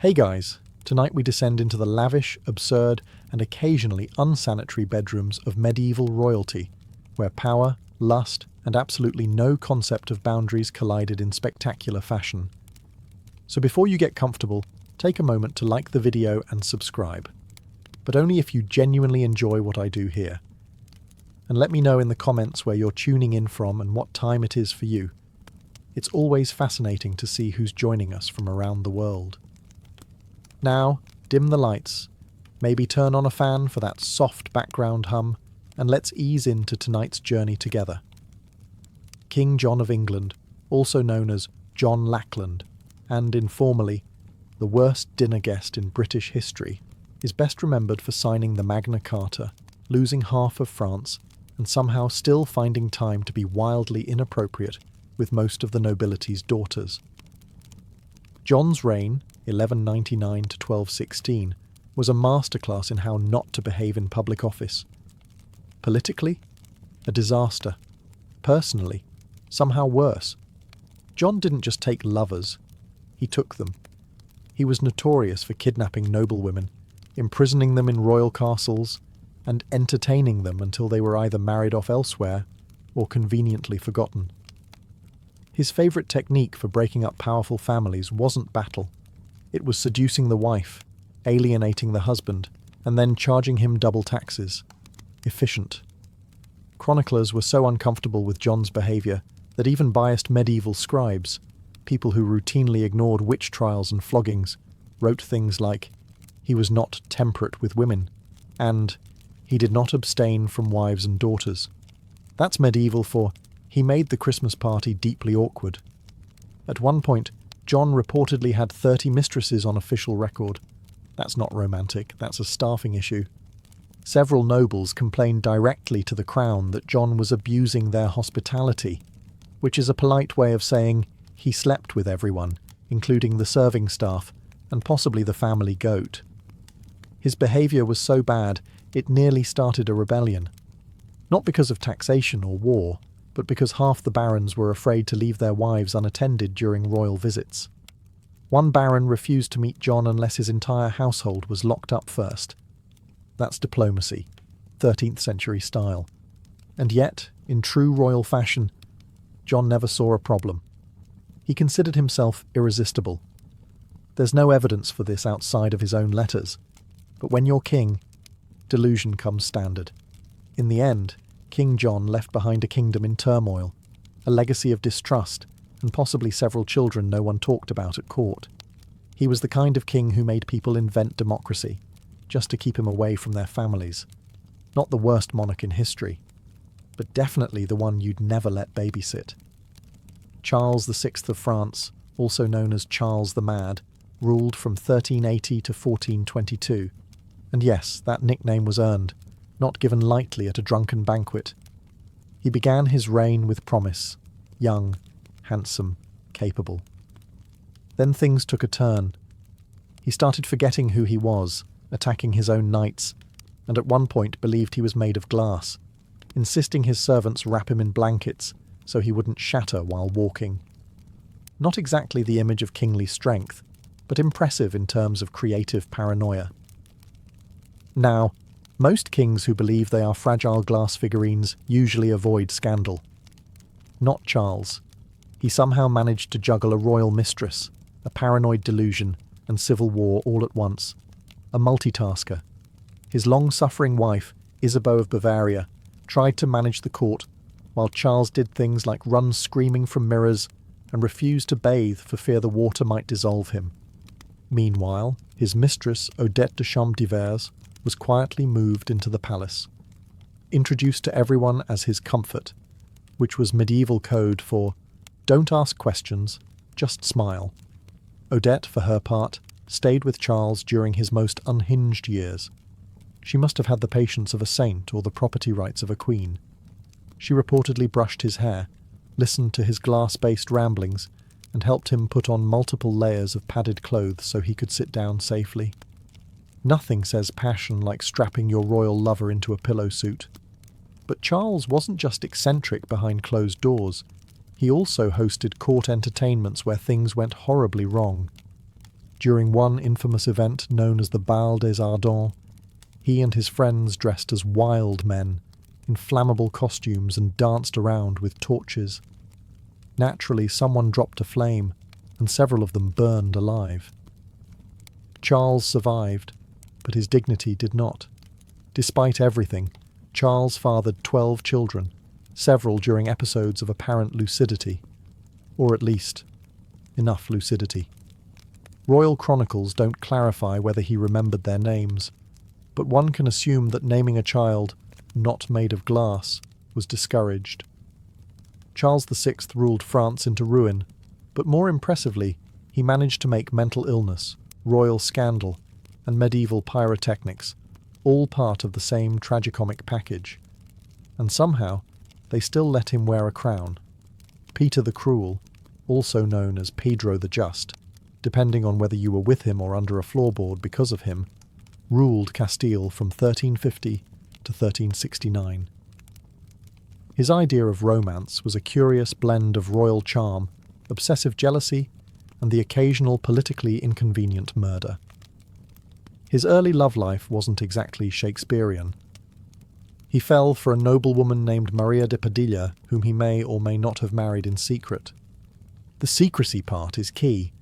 Hey guys, tonight we descend into the lavish, absurd, and occasionally unsanitary bedrooms of medieval royalty, where power, lust, and absolutely no concept of boundaries collided in spectacular fashion. So before you get comfortable, take a moment to like the video and subscribe, but only if you genuinely enjoy what I do here. And let me know in the comments where you're tuning in from and what time it is for you. It's always fascinating to see who's joining us from around the world. Now, dim the lights, maybe turn on a fan for that soft background hum, and let's ease into tonight's journey together. King John of England, also known as John Lackland, and informally, the worst dinner guest in British history, is best remembered for signing the Magna Carta, losing half of France, and somehow still finding time to be wildly inappropriate with most of the nobility's daughters. John's reign, 1199 to 1216, was a masterclass in how not to behave in public office. Politically, a disaster. Personally, somehow worse. John didn't just take lovers, he took them. He was notorious for kidnapping noblewomen, imprisoning them in royal castles, and entertaining them until they were either married off elsewhere or conveniently forgotten. His favourite technique for breaking up powerful families wasn't battle. It was seducing the wife, alienating the husband, and then charging him double taxes. Efficient. Chroniclers were so uncomfortable with John's behaviour that even biased medieval scribes, people who routinely ignored witch trials and floggings, wrote things like, "He was not temperate with women," and "He did not abstain from wives and daughters." That's medieval for, he made the Christmas party deeply awkward. At one point, John reportedly had 30 mistresses on official record. That's not romantic, that's a staffing issue. Several nobles complained directly to the crown that John was abusing their hospitality, which is a polite way of saying he slept with everyone, including the serving staff, and possibly the family goat. His behaviour was so bad, it nearly started a rebellion. Not because of taxation or war, but because half the barons were afraid to leave their wives unattended during royal visits. One baron refused to meet John unless his entire household was locked up first. That's diplomacy, 13th century style. And yet, in true royal fashion, John never saw a problem. He considered himself irresistible. There's no evidence for this outside of his own letters, but when you're king, delusion comes standard. In the end, King John left behind a kingdom in turmoil, a legacy of distrust, and possibly several children no one talked about at court. He was the kind of king who made people invent democracy, just to keep him away from their families. Not the worst monarch in history, but definitely the one you'd never let babysit. Charles VI of France, also known as Charles the Mad, ruled from 1380 to 1422. And yes, that nickname was earned, not given lightly at a drunken banquet. He began his reign with promise, young, handsome, capable. Then things took a turn. He started forgetting who he was, attacking his own knights, and at one point believed he was made of glass, insisting his servants wrap him in blankets so he wouldn't shatter while walking. Not exactly the image of kingly strength, but impressive in terms of creative paranoia. Now, most kings who believe they are fragile glass figurines usually avoid scandal. Not Charles. He somehow managed to juggle a royal mistress, a paranoid delusion, and civil war all at once. A multitasker. His long-suffering wife, Isabeau of Bavaria, tried to manage the court, while Charles did things like run screaming from mirrors and refused to bathe for fear the water might dissolve him. Meanwhile, his mistress, Odette de Champdivers, was quietly moved into the palace, introduced to everyone as his comfort, which was medieval code for don't ask questions, just smile. Odette, for her part, stayed with Charles during his most unhinged years. She must have had the patience of a saint or the property rights of a queen. She reportedly brushed his hair, listened to his glass-based ramblings, and helped him put on multiple layers of padded clothes so he could sit down safely. Nothing says passion like strapping your royal lover into a pillow suit. But Charles wasn't just eccentric behind closed doors. He also hosted court entertainments where things went horribly wrong. During one infamous event known as the Bal des Ardents, he and his friends dressed as wild men in flammable costumes and danced around with torches. Naturally, someone dropped a flame, and several of them burned alive. Charles survived, but his dignity did not. Despite everything, Charles fathered 12 children, several during episodes of apparent lucidity, or at least, enough lucidity. Royal chronicles don't clarify whether he remembered their names, but one can assume that naming a child not made of glass was discouraged. Charles VI ruled France into ruin, but more impressively, he managed to make mental illness, royal scandal, and medieval pyrotechnics all part of the same tragicomic package. And somehow, they still let him wear a crown. Peter the Cruel, also known as Pedro the Just, depending on whether you were with him or under a floorboard because of him, ruled Castile from 1350 to 1369. His idea of romance was a curious blend of royal charm, obsessive jealousy, and the occasional politically inconvenient murder. His early love life wasn't exactly Shakespearean. He fell for a noblewoman named Maria de Padilla, whom he may or may not have married in secret. The secrecy part is key,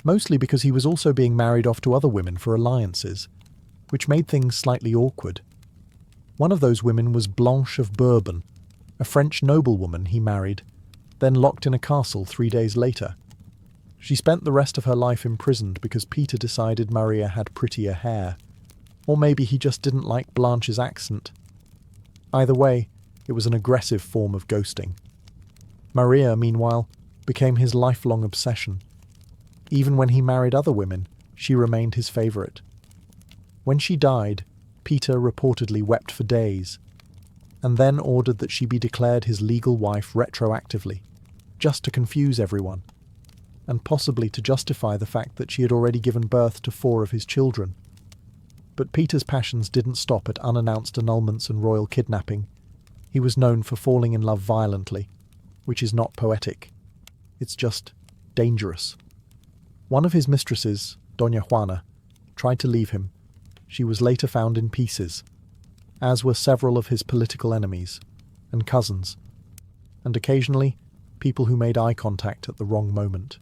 mostly because he was also being married off to other women for alliances, which made things slightly awkward. One of those women was Blanche of Bourbon, a French noblewoman he married, then locked in a castle 3 days later. She spent the rest of her life imprisoned because Peter decided Maria had prettier hair, or maybe he just didn't like Blanche's accent. Either way, it was an aggressive form of ghosting. Maria, meanwhile, became his lifelong obsession. Even when he married other women, she remained his favourite. When she died, Peter reportedly wept for days, and then ordered that she be declared his legal wife retroactively, just to confuse everyone, and possibly to justify the fact that she had already given birth to 4 of his children. But Peter's passions didn't stop at unannounced annulments and royal kidnapping. He was known for falling in love violently, which is not poetic. It's just dangerous. One of his mistresses, Doña Juana, tried to leave him. She was later found in pieces, as were several of his political enemies and cousins, and occasionally people who made eye contact at the wrong moment.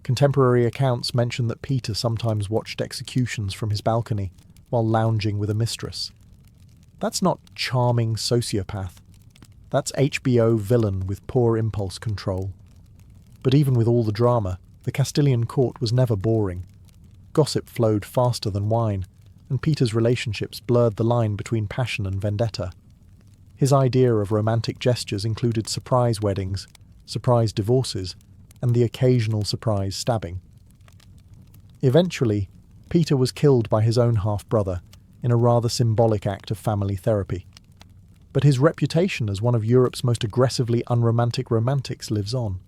Contemporary accounts mention that Peter sometimes watched executions from his balcony while lounging with a mistress. That's not charming sociopath. That's HBO villain with poor impulse control. But even with all the drama, the Castilian court was never boring. Gossip flowed faster than wine, and Peter's relationships blurred the line between passion and vendetta. His idea of romantic gestures included surprise weddings, surprise divorces, and the occasional surprise stabbing. Eventually, Peter was killed by his own half-brother in a rather symbolic act of family therapy. But his reputation as one of Europe's most aggressively unromantic romantics lives on.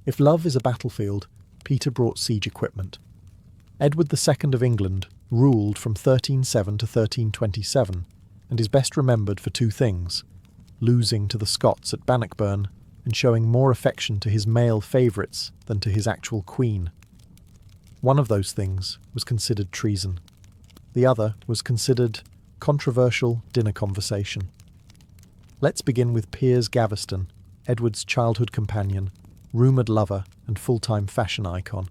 If love is a battlefield, Peter brought siege equipment. Edward II of England ruled from 1307 to 1327, and is best remembered for 2 things: losing to the Scots at Bannockburn and showing more affection to his male favourites than to his actual queen. One of those things was considered treason. The other was considered controversial dinner conversation. Let's begin with Piers Gaveston, Edward's childhood companion, rumoured lover and full-time fashion icon.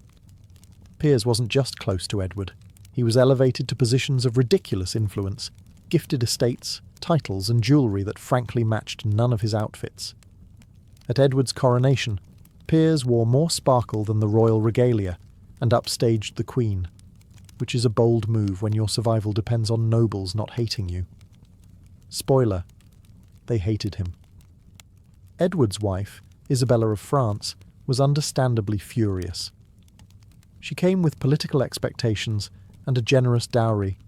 Piers wasn't just close to Edward. He was elevated to positions of ridiculous influence, gifted estates, titles and jewellery that frankly matched none of his outfits. At Edward's coronation, Piers wore more sparkle than the royal regalia and upstaged the Queen, which is a bold move when your survival depends on nobles not hating you. Spoiler: they hated him. Edward's wife, Isabella of France, was understandably furious. She came with political expectations and a generous dowry,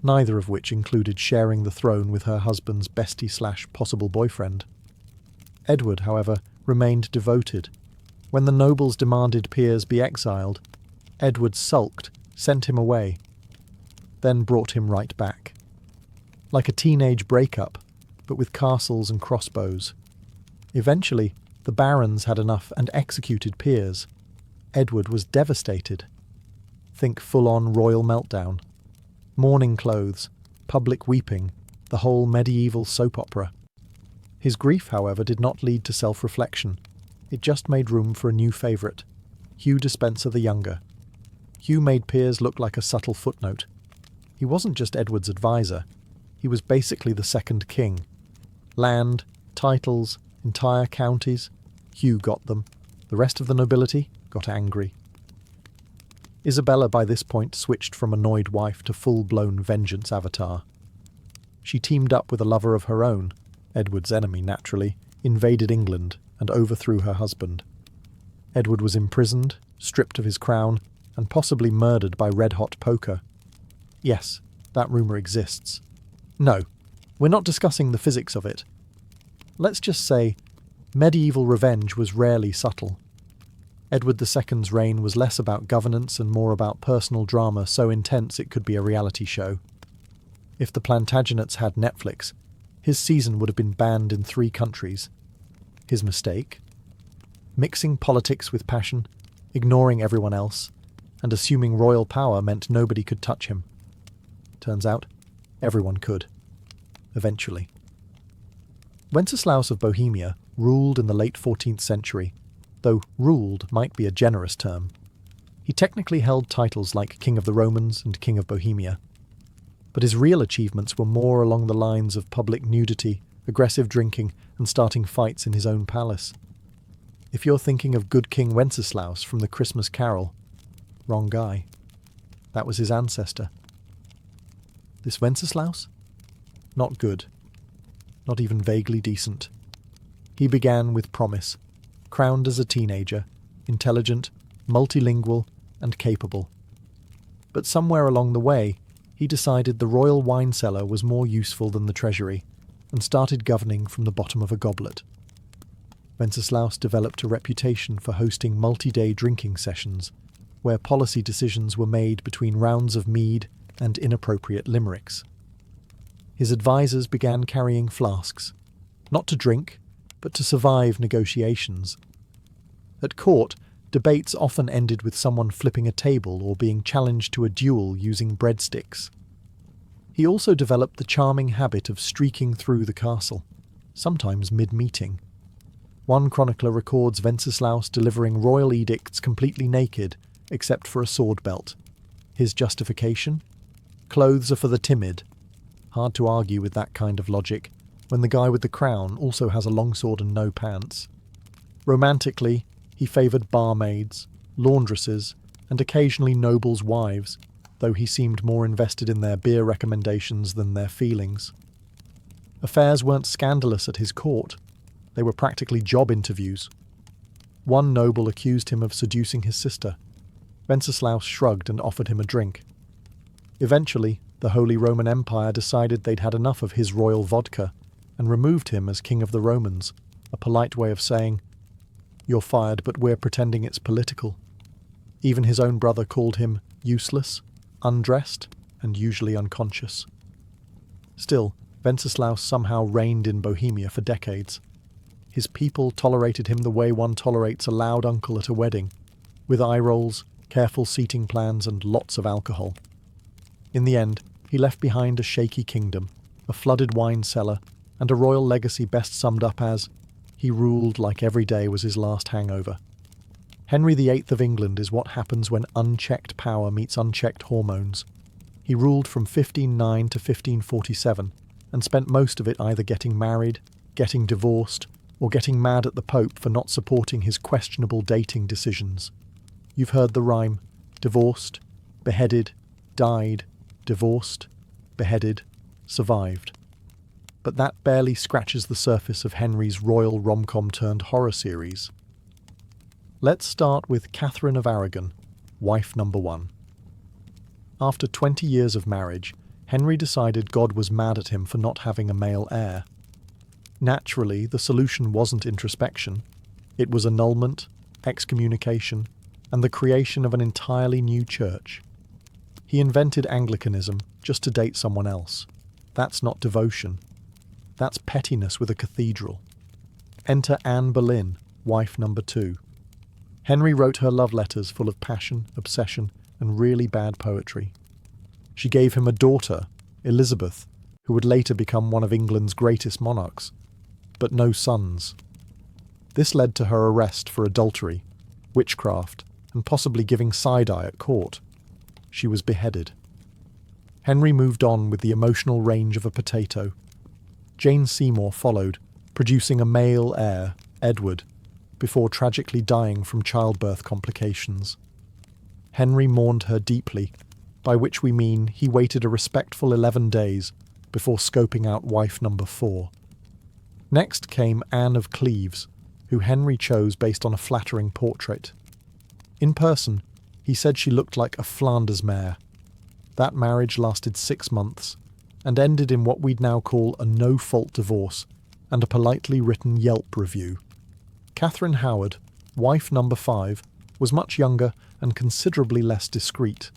neither of which included sharing the throne with her husband's bestie/possible boyfriend. Edward, however, remained devoted. When the nobles demanded Piers be exiled, Edward sulked, sent him away, then brought him right back. Like a teenage breakup, but with castles and crossbows. Eventually, the barons had enough and executed Piers. Edward was devastated. Think full-on royal meltdown. Mourning clothes, public weeping, the whole medieval soap opera. His grief, however, did not lead to self-reflection. It just made room for a new favourite, Hugh Despenser the Younger. Hugh made Piers look like a subtle footnote. He wasn't just Edward's advisor, he was basically the second king. Land, titles, entire counties, Hugh got them. The rest of the nobility got angry. Isabella by this point switched from annoyed wife to full-blown vengeance avatar. She teamed up with a lover of her own, Edward's enemy naturally, invaded England and overthrew her husband. Edward was imprisoned, stripped of his crown, and possibly murdered by red-hot poker. Yes, that rumour exists. No, we're not discussing the physics of it. Let's just say, medieval revenge was rarely subtle. Edward II's reign was less about governance and more about personal drama so intense it could be a reality show. If the Plantagenets had Netflix, his season would have been banned in 3 countries. His mistake? Mixing politics with passion, ignoring everyone else, and assuming royal power meant nobody could touch him. Turns out, everyone could. Eventually. Wenceslaus of Bohemia ruled in the late 14th century, though ruled might be a generous term. He technically held titles like King of the Romans and King of Bohemia, but his real achievements were more along the lines of public nudity, aggressive drinking, and starting fights in his own palace. If you're thinking of Good King Wenceslaus from the Christmas Carol, wrong guy. That was his ancestor. This Wenceslaus? Not good. Not even vaguely decent. He began with promise, crowned as a teenager, intelligent, multilingual, and capable. But somewhere along the way, he decided the royal wine cellar was more useful than the treasury, and started governing from the bottom of a goblet. Wenceslaus developed a reputation for hosting multi-day drinking sessions, where policy decisions were made between rounds of mead and inappropriate limericks. His advisors began carrying flasks, not to drink, but to survive negotiations. At court, debates often ended with someone flipping a table or being challenged to a duel using breadsticks. He also developed the charming habit of streaking through the castle, sometimes mid-meeting. One chronicler records Wenceslaus delivering royal edicts completely naked, except for a sword belt. His justification? Clothes are for the timid. Hard to argue with that kind of logic, when the guy with the crown also has a longsword and no pants. Romantically, he favoured barmaids, laundresses, and occasionally nobles' wives, though he seemed more invested in their beer recommendations than their feelings. Affairs weren't scandalous at his court. They were practically job interviews. One noble accused him of seducing his sister. Wenceslaus shrugged and offered him a drink. Eventually, the Holy Roman Empire decided they'd had enough of his royal vodka and removed him as King of the Romans, a polite way of saying, "You're fired, but we're pretending it's political." Even his own brother called him useless, undressed, and usually unconscious. Still, Wenceslaus somehow reigned in Bohemia for decades. His people tolerated him the way one tolerates a loud uncle at a wedding, with eye rolls, careful seating plans, and lots of alcohol. In the end, he left behind a shaky kingdom, a flooded wine cellar, and a royal legacy best summed up as, he ruled like every day was his last hangover. Henry VIII of England is what happens when unchecked power meets unchecked hormones. He ruled from 1509 to 1547, and spent most of it either getting married, getting divorced, or getting mad at the Pope for not supporting his questionable dating decisions. You've heard the rhyme, divorced, beheaded, died, divorced, beheaded, survived. But that barely scratches the surface of Henry's royal rom-com turned horror series. Let's start with Catherine of Aragon, wife number 1. After 20 years of marriage, Henry decided God was mad at him for not having a male heir. Naturally, the solution wasn't introspection. It was annulment, excommunication, and the creation of an entirely new church. He invented Anglicanism just to date someone else. That's not devotion. That's pettiness with a cathedral. Enter Anne Boleyn, wife number 2. Henry wrote her love letters full of passion, obsession, and really bad poetry. She gave him a daughter, Elizabeth, who would later become one of England's greatest monarchs, but no sons. This led to her arrest for adultery, witchcraft, and possibly giving side-eye at court. She was beheaded. Henry moved on with the emotional range of a potato. Jane Seymour followed, producing a male heir, Edward, before tragically dying from childbirth complications. Henry mourned her deeply, by which we mean he waited a respectful 11 days before scoping out wife number 4. Next came Anne of Cleves, who Henry chose based on a flattering portrait. In person, he said she looked like a Flanders mare. That marriage lasted 6 months and ended in what we'd now call a no-fault divorce and a politely written Yelp review. Catherine Howard, wife number 5, was much younger and considerably less discreet.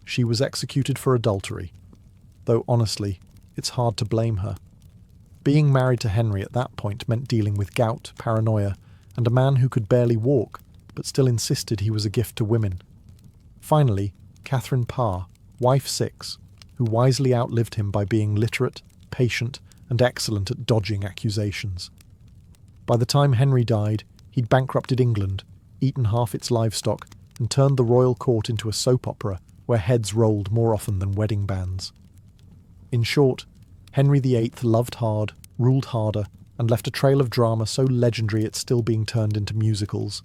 She was executed for adultery, though honestly, it's hard to blame her. Being married to Henry at that point meant dealing with gout, paranoia, and a man who could barely walk, but still insisted he was a gift to women. Finally, Catherine Parr, wife 6, who wisely outlived him by being literate, patient, and excellent at dodging accusations. By the time Henry died, he'd bankrupted England, eaten half its livestock, and turned the royal court into a soap opera where heads rolled more often than wedding bands. In short, Henry VIII loved hard, ruled harder, and left a trail of drama so legendary it's still being turned into musicals.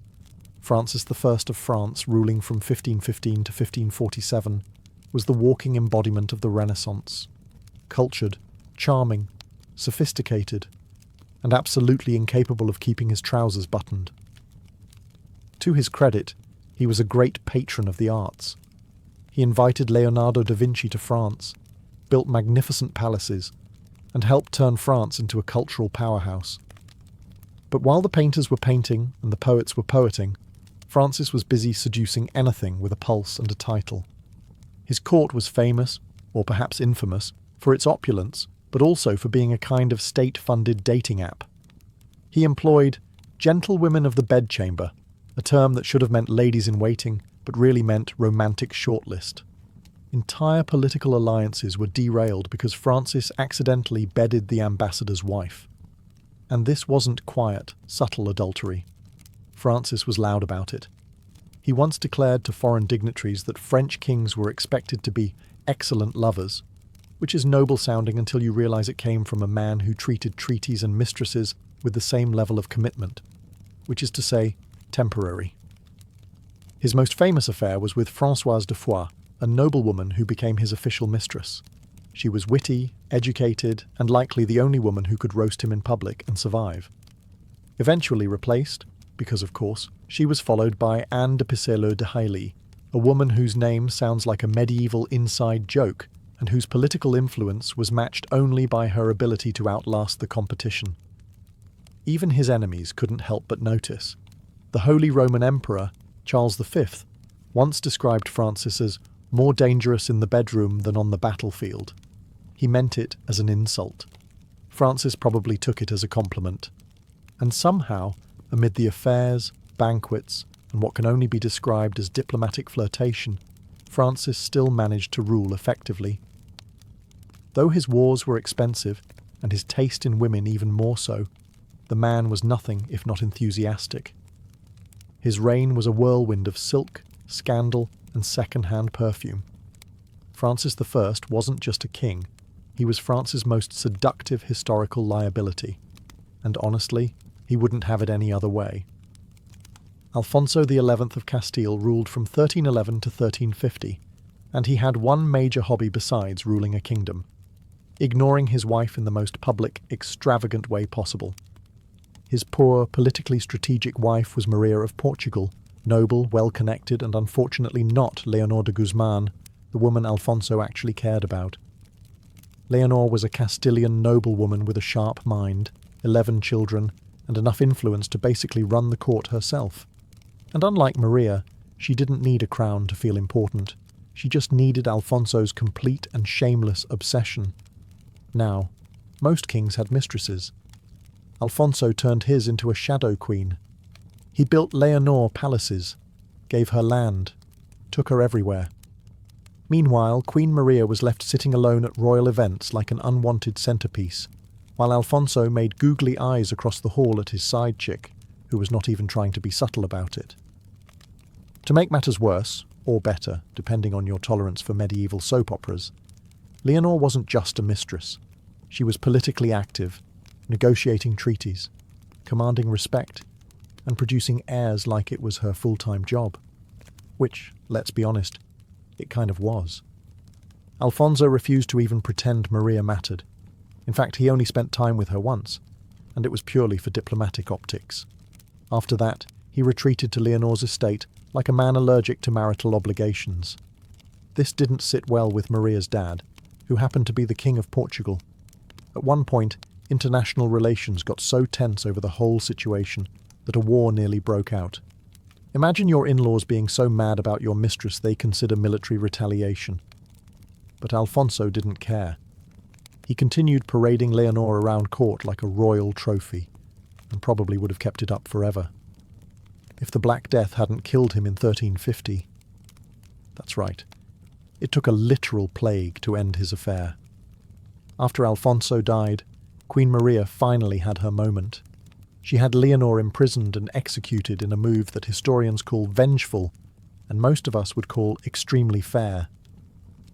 Francis I of France, ruling from 1515 to 1547, was the walking embodiment of the Renaissance. Cultured, charming, sophisticated, and absolutely incapable of keeping his trousers buttoned. To his credit, he was a great patron of the arts. He invited Leonardo da Vinci to France, built magnificent palaces, and helped turn France into a cultural powerhouse. But while the painters were painting and the poets were poeting, Francis was busy seducing anything with a pulse and a title. His court was famous, or perhaps infamous, for its opulence, but also for being a kind of state-funded dating app. He employed gentlewomen of the bedchamber, a term that should have meant ladies-in-waiting, but really meant romantic shortlist. Entire political alliances were derailed because Francis accidentally bedded the ambassador's wife. And this wasn't quiet, subtle adultery. Francis was loud about it. He once declared to foreign dignitaries that French kings were expected to be excellent lovers, which is noble-sounding until you realize it came from a man who treated treaties and mistresses with the same level of commitment, which is to say, temporary. His most famous affair was with Françoise de Foix, a noblewoman who became his official mistress. She was witty, educated, and likely the only woman who could roast him in public and survive. Eventually replaced, because of course, she was followed by Anne de Pisseleu de Hailly, a woman whose name sounds like a medieval inside joke and whose political influence was matched only by her ability to outlast the competition. Even his enemies couldn't help but notice. The Holy Roman Emperor, Charles V, once described Francis as more dangerous in the bedroom than on the battlefield. He meant it as an insult. Francis probably took it as a compliment. And somehow, amid the affairs, banquets, and what can only be described as diplomatic flirtation, Francis still managed to rule effectively. Though his wars were expensive, and his taste in women even more so, the man was nothing if not enthusiastic. His reign was a whirlwind of silk, scandal, and second-hand perfume. Francis I wasn't just a king, he was France's most seductive historical liability, and honestly, he wouldn't have it any other way. Alfonso XI of Castile ruled from 1311 to 1350, and he had one major hobby besides ruling a kingdom: ignoring his wife in the most public, extravagant way possible. His poor, politically strategic wife was Maria of Portugal, noble, well-connected, and unfortunately not Leonor de Guzman, the woman Alfonso actually cared about. Leonor was a Castilian noblewoman with a sharp mind, 11 children, and enough influence to basically run the court herself. And unlike Maria, she didn't need a crown to feel important. She just needed Alfonso's complete and shameless obsession. Now, most kings had mistresses. Alfonso turned his into a shadow queen. He built Leonor palaces, gave her land, took her everywhere. Meanwhile, Queen Maria was left sitting alone at royal events like an unwanted centrepiece, while Alfonso made googly eyes across the hall at his side chick, who was not even trying to be subtle about it. To make matters worse, or better, depending on your tolerance for medieval soap operas, Leonor wasn't just a mistress. She was politically active, negotiating treaties, commanding respect, and producing heirs like it was her full-time job. Which, let's be honest, it kind of was. Alfonso refused to even pretend Maria mattered. In fact, he only spent time with her once, and it was purely for diplomatic optics. After that, he retreated to Leonor's estate like a man allergic to marital obligations. This didn't sit well with Maria's dad, who happened to be the King of Portugal. At one point, international relations got so tense over the whole situation that a war nearly broke out. Imagine your in-laws being so mad about your mistress they consider military retaliation. But Alfonso didn't care. He continued parading Leonor around court like a royal trophy, and probably would have kept it up forever. If the Black Death hadn't killed him in 1350. That's right. It took a literal plague to end his affair. After Alfonso died, Queen Maria finally had her moment. She had Leonor imprisoned and executed in a move that historians call vengeful, and most of us would call extremely fair.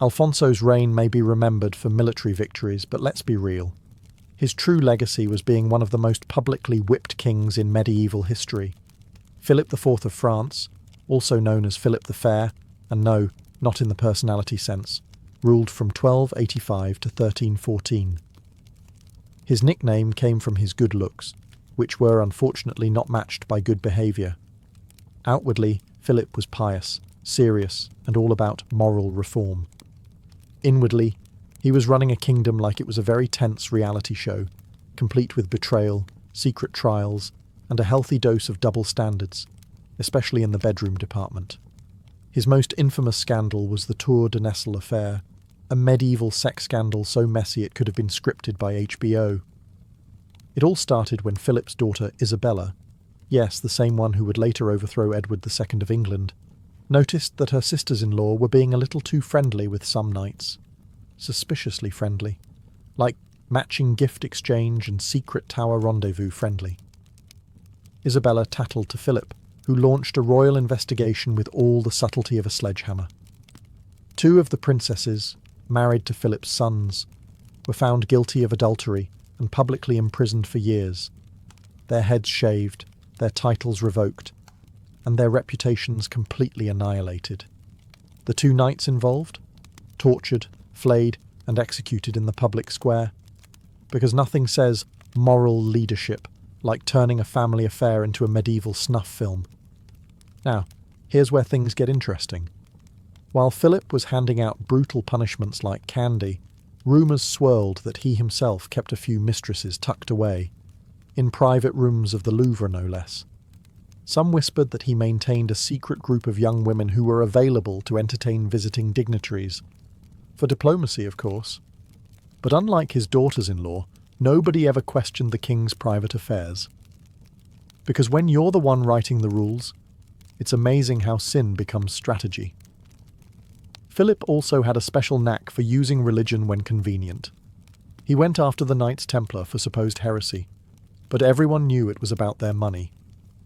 Alfonso's reign may be remembered for military victories, but let's be real. His true legacy was being one of the most publicly whipped kings in medieval history. Philip IV of France, also known as Philip the Fair, and no, not in the personality sense, ruled from 1285 to 1314. His nickname came from his good looks, which were unfortunately not matched by good behaviour. Outwardly, Philip was pious, serious, and all about moral reform. Inwardly, he was running a kingdom like it was a very tense reality show, complete with betrayal, secret trials, and a healthy dose of double standards, especially in the bedroom department. His most infamous scandal was the Tour de Nesle affair, a medieval sex scandal so messy it could have been scripted by HBO. It all started when Philip's daughter Isabella, yes, the same one who would later overthrow Edward II of England, noticed that her sisters-in-law were being a little too friendly with some knights. Suspiciously friendly. Like matching gift exchange and secret tower rendezvous friendly. Isabella tattled to Philip, who launched a royal investigation with all the subtlety of a sledgehammer. 2 of the princesses, married to Philip's sons, were found guilty of adultery and publicly imprisoned for years, their heads shaved, their titles revoked, and their reputations completely annihilated. The 2 knights involved? Tortured, flayed, and executed in the public square. Because nothing says moral leadership like turning a family affair into a medieval snuff film. Now, here's where things get interesting. While Philip was handing out brutal punishments like candy, rumours swirled that he himself kept a few mistresses tucked away, in private rooms of the Louvre no less. Some whispered that he maintained a secret group of young women who were available to entertain visiting dignitaries. For diplomacy, of course. But unlike his daughters-in-law, nobody ever questioned the king's private affairs. Because when you're the one writing the rules, it's amazing how sin becomes strategy. Philip also had a special knack for using religion when convenient. He went after the Knights Templar for supposed heresy, but everyone knew it was about their money.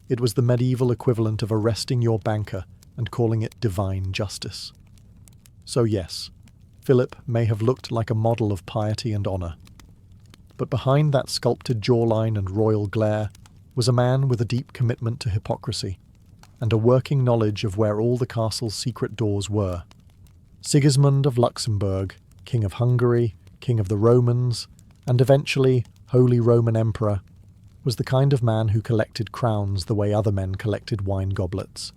It was the medieval equivalent of arresting your banker and calling it divine justice. So yes, Philip may have looked like a model of piety and honour. But behind that sculpted jawline and royal glare was a man with a deep commitment to hypocrisy, and a working knowledge of where all the castle's secret doors were. Sigismund of Luxembourg, King of Hungary, King of the Romans, and eventually Holy Roman Emperor, was the kind of man who collected crowns the way other men collected wine goblets,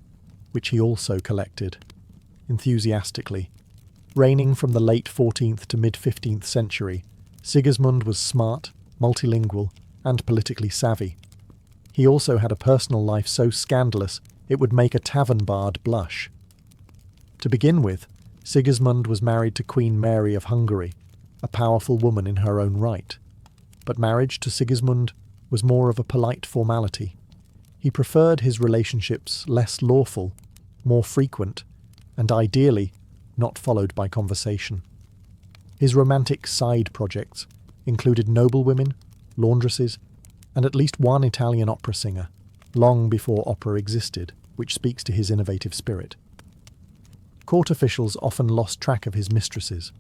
which he also collected, enthusiastically. Reigning from the late 14th to mid-15th century, Sigismund was smart, multilingual, and politically savvy. He also had a personal life so scandalous it would make a tavern bard blush. To begin with, Sigismund was married to Queen Mary of Hungary, a powerful woman in her own right. But marriage to Sigismund was more of a polite formality. He preferred his relationships less lawful, more frequent, and ideally, not followed by conversation. His romantic side projects included noblewomen, laundresses, and at least one Italian opera singer, long before opera existed, which speaks to his innovative spirit. Court officials often lost track of his mistresses,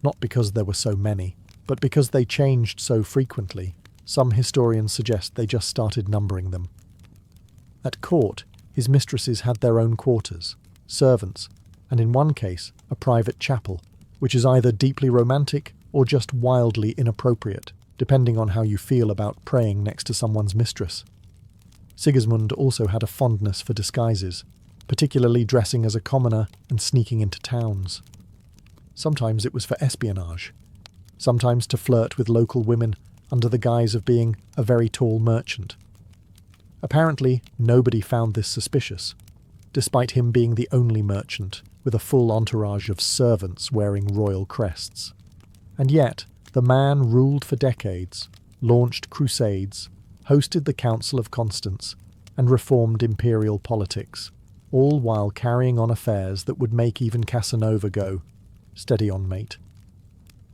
not because there were so many, but because they changed so frequently. Some historians suggest they just started numbering them. At court, his mistresses had their own quarters, servants, and in one case, a private chapel, which is either deeply romantic or just wildly inappropriate, depending on how you feel about praying next to someone's mistress. Sigismund also had a fondness for disguises, particularly dressing as a commoner and sneaking into towns. Sometimes it was for espionage, sometimes to flirt with local women under the guise of being a very tall merchant. Apparently, nobody found this suspicious, despite him being the only merchant with a full entourage of servants wearing royal crests. And yet, the man ruled for decades, launched crusades, hosted the Council of Constance, and reformed imperial politics, all while carrying on affairs that would make even Casanova go, "Steady on, mate."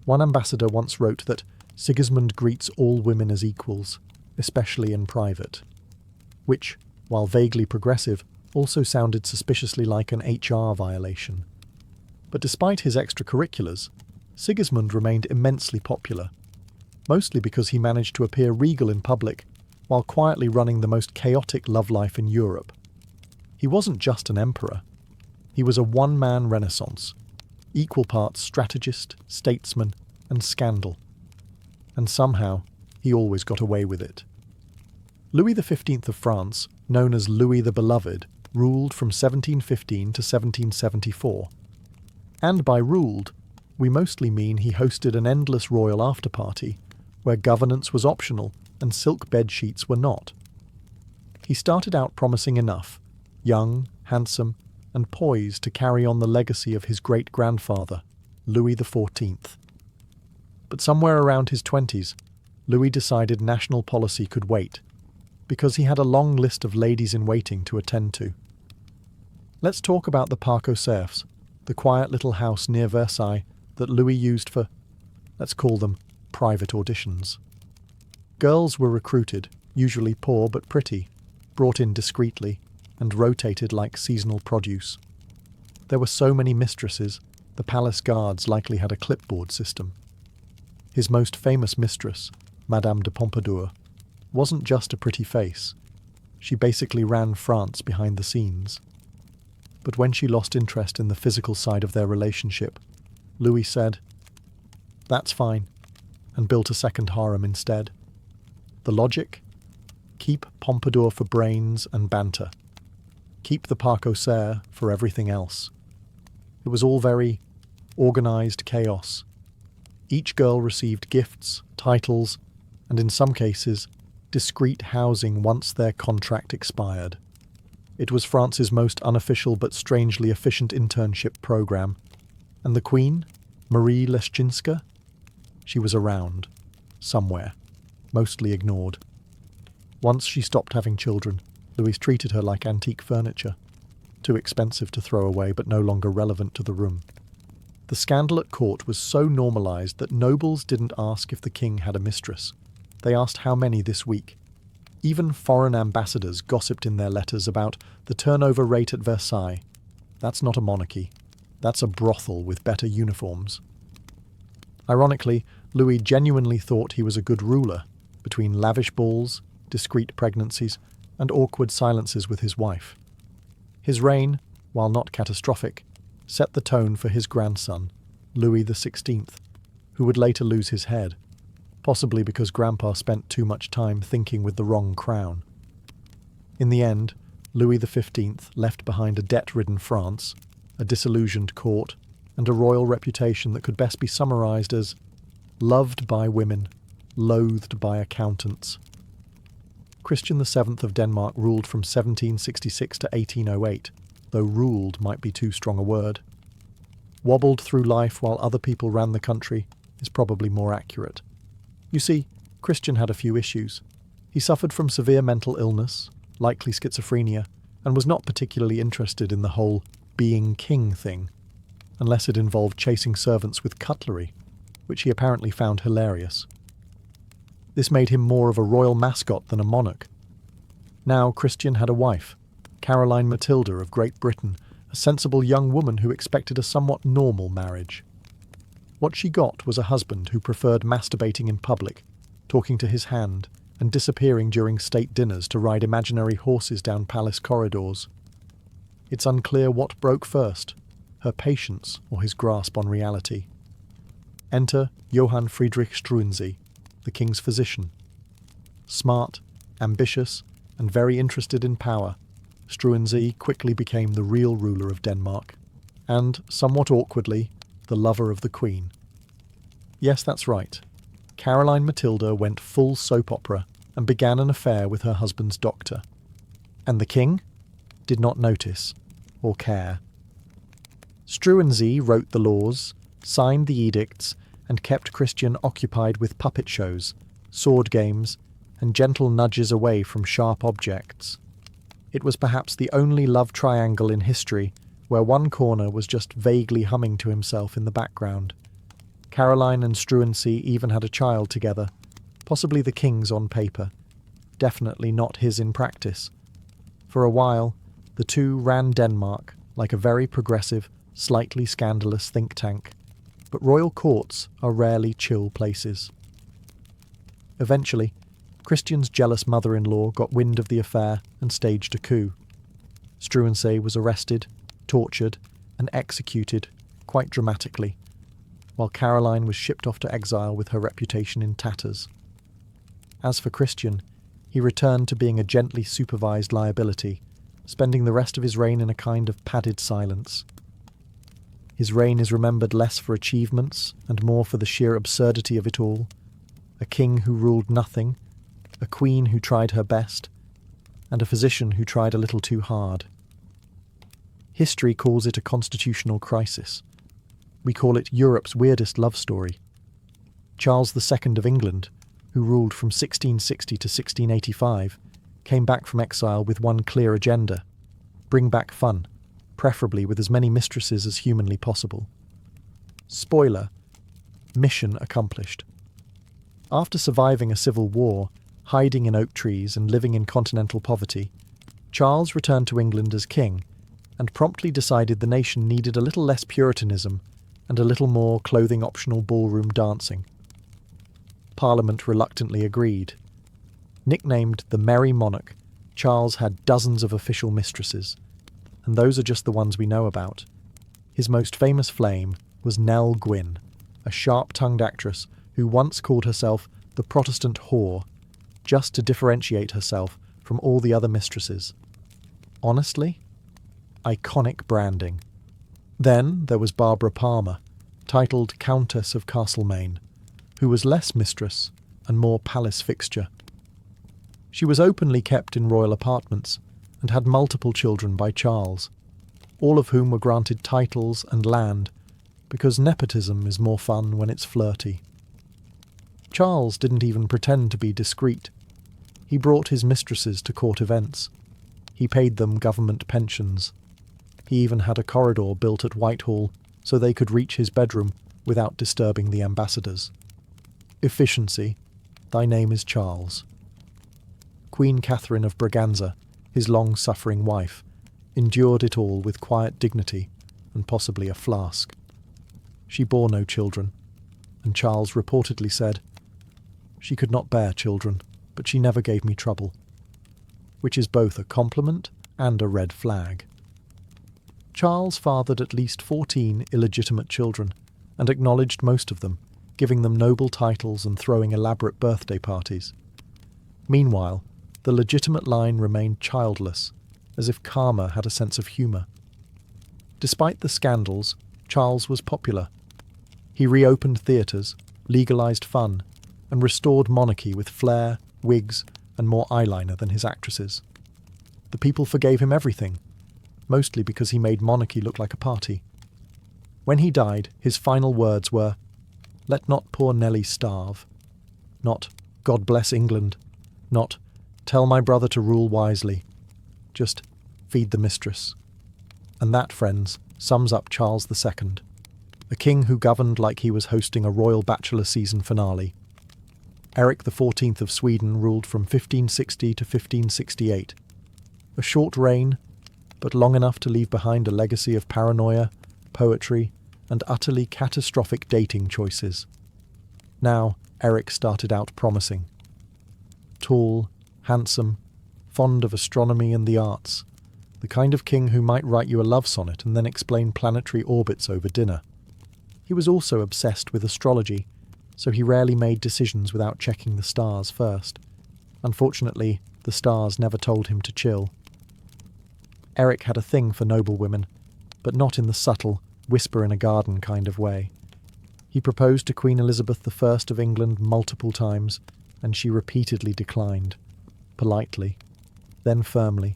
One ambassador once wrote that Sigismund greets all women as equals, especially in private, which, while vaguely progressive, also sounded suspiciously like an HR violation. But despite his extracurriculars, Sigismund remained immensely popular, mostly because he managed to appear regal in public while quietly running the most chaotic love life in Europe. He wasn't just an emperor. He was a one-man renaissance, equal parts strategist, statesman, and scandal. And somehow, he always got away with it. Louis XV of France, known as Louis the Beloved, ruled from 1715 to 1774. And by ruled, we mostly mean he hosted an endless royal after-party where governance was optional and silk bed sheets were not. He started out promising enough, young, handsome, and poised to carry on the legacy of his great-grandfather, Louis XIV. But somewhere around his 20s, Louis decided national policy could wait, because he had a long list of ladies-in-waiting to attend to. Let's talk about the Parc aux Cerfs, the quiet little house near Versailles that Louis used for, let's call them, private auditions. Girls were recruited, usually poor but pretty, brought in discreetly, and rotated like seasonal produce. There were so many mistresses, the palace guards likely had a clipboard system. His most famous mistress, Madame de Pompadour, wasn't just a pretty face. She basically ran France behind the scenes. But when she lost interest in the physical side of their relationship, Louis said, "That's fine," and built a second harem instead. The logic? Keep Pompadour for brains and banter. Keep the Parc aux Cerfs for everything else. It was all very organised chaos. Each girl received gifts, titles, and in some cases, discreet housing once their contract expired. It was France's most unofficial but strangely efficient internship program. And the Queen, Marie Leschinska? She was around, somewhere, mostly ignored. Once she stopped having children, Louis treated her like antique furniture, too expensive to throw away but no longer relevant to the room. The scandal at court was so normalised that nobles didn't ask if the king had a mistress. They asked how many this week. Even foreign ambassadors gossiped in their letters about the turnover rate at Versailles. That's not a monarchy. That's a brothel with better uniforms. Ironically, Louis genuinely thought he was a good ruler, between lavish balls, discreet pregnancies, and awkward silences with his wife. His reign, while not catastrophic, set the tone for his grandson, Louis XVI, who would later lose his head, possibly because Grandpa spent too much time thinking with the wrong crown. In the end, Louis XV left behind a debt-ridden France, a disillusioned court, and a royal reputation that could best be summarised as loved by women, loathed by accountants. Christian VII of Denmark ruled from 1766 to 1808, though ruled might be too strong a word. Wobbled through life while other people ran the country is probably more accurate. You see, Christian had a few issues. He suffered from severe mental illness, likely schizophrenia, and was not particularly interested in the whole being king thing. unless it involved chasing servants with cutlery, which he apparently found hilarious. This made him more of a royal mascot than a monarch. Now Christian had a wife, Caroline Matilda of Great Britain, a sensible young woman who expected a somewhat normal marriage. What she got was a husband who preferred masturbating in public, talking to his hand, and disappearing during state dinners to ride imaginary horses down palace corridors. It's unclear what broke first, her patience or his grasp on reality. Enter Johann Friedrich Struensee, the king's physician. Smart, ambitious, and very interested in power, Struensee quickly became the real ruler of Denmark, and, somewhat awkwardly, the lover of the queen. Yes, that's right. Caroline Matilda went full soap opera and began an affair with her husband's doctor. And the king did not notice or care. Struensee wrote the laws, signed the edicts, and kept Christian occupied with puppet shows, sword games, and gentle nudges away from sharp objects. It was perhaps the only love triangle in history where one corner was just vaguely humming to himself in the background. Caroline and Struensee even had a child together, possibly the king's on paper, definitely not his in practice. For a while, the two ran Denmark like a very progressive, slightly scandalous think tank, but royal courts are rarely chill places. Eventually, Christian's jealous mother-in-law got wind of the affair and staged a coup. Struensee was arrested, tortured, and executed, quite dramatically, while Caroline was shipped off to exile with her reputation in tatters. As for Christian, he returned to being a gently supervised liability, spending the rest of his reign in a kind of padded silence. His reign is remembered less for achievements and more for the sheer absurdity of it all. A king who ruled nothing, a queen who tried her best, and a physician who tried a little too hard. History calls it a constitutional crisis. We call it Europe's weirdest love story. Charles II of England, who ruled from 1660 to 1685, came back from exile with one clear agenda: bring back fun, preferably with as many mistresses as humanly possible. Spoiler: mission accomplished. After surviving a civil war, hiding in oak trees and living in continental poverty, Charles returned to England as king and promptly decided the nation needed a little less puritanism and a little more clothing-optional ballroom dancing. Parliament reluctantly agreed. Nicknamed the Merry Monarch, Charles had dozens of official mistresses, and those are just the ones we know about. His most famous flame was Nell Gwynn, a sharp-tongued actress who once called herself the Protestant whore, just to differentiate herself from all the other mistresses. Honestly, iconic branding. Then there was Barbara Palmer, titled Countess of Castlemaine, who was less mistress and more palace fixture. She was openly kept in royal apartments and had multiple children by Charles, all of whom were granted titles and land, because nepotism is more fun when it's flirty. Charles didn't even pretend to be discreet. He brought his mistresses to court events. He paid them government pensions. He even had a corridor built at Whitehall so they could reach his bedroom without disturbing the ambassadors. Efficiency. Thy name is Charles. Queen Catherine of Braganza, his long-suffering wife, endured it all with quiet dignity and possibly a flask. She bore no children, and Charles reportedly said, "She could not bear children, but she never gave me trouble," which is both a compliment and a red flag. Charles fathered at least 14 illegitimate children, and acknowledged most of them, giving them noble titles and throwing elaborate birthday parties. Meanwhile, the legitimate line remained childless, as if karma had a sense of humour. Despite the scandals, Charles was popular. He reopened theatres, legalised fun, and restored monarchy with flair, wigs, and more eyeliner than his actresses. The people forgave him everything, mostly because he made monarchy look like a party. When he died, his final words were, "Let not poor Nelly starve," not "God bless England," not "Tell my brother to rule wisely," just "Feed the mistress." And that, friends, sums up Charles II. a king who governed like he was hosting a royal bachelor season finale. Eric XIV of Sweden ruled from 1560 to 1568. A short reign, but long enough to leave behind a legacy of paranoia, poetry, and utterly catastrophic dating choices. Now, Eric started out promising. Tall, handsome, fond of astronomy and the arts, the kind of king who might write you a love sonnet and then explain planetary orbits over dinner. He was also obsessed with astrology, so he rarely made decisions without checking the stars first. Unfortunately, the stars never told him to chill. Eric had a thing for noble women, but not in the subtle, whisper-in-a-garden kind of way. He proposed to Queen Elizabeth I of England multiple times, and she repeatedly declined, politely, then firmly,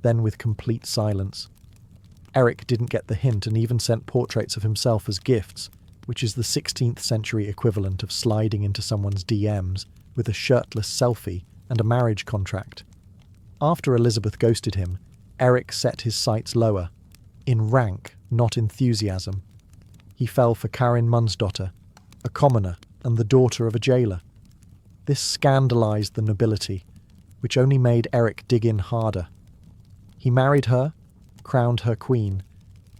then with complete silence. Eric didn't get the hint and even sent portraits of himself as gifts, which is the 16th century equivalent of sliding into someone's DMs with a shirtless selfie and a marriage contract. After Elizabeth ghosted him, Eric set his sights lower, in rank, not enthusiasm. He fell for Karin Mundsdotter, a commoner and the daughter of a jailer. This scandalized the nobility, which only made Eric dig in harder. He married her, crowned her queen,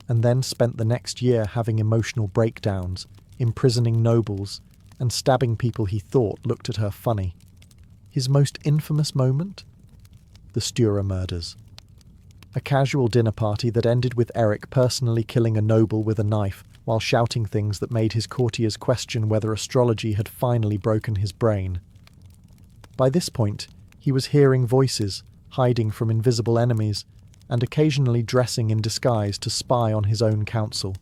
and then spent the next year having emotional breakdowns, imprisoning nobles, and stabbing people he thought looked at her funny. His most infamous moment? The Stura murders. A casual dinner party that ended with Eric personally killing a noble with a knife while shouting things that made his courtiers question whether astrology had finally broken his brain. By this point, he was hearing voices, hiding from invisible enemies, and occasionally dressing in disguise to spy on his own council.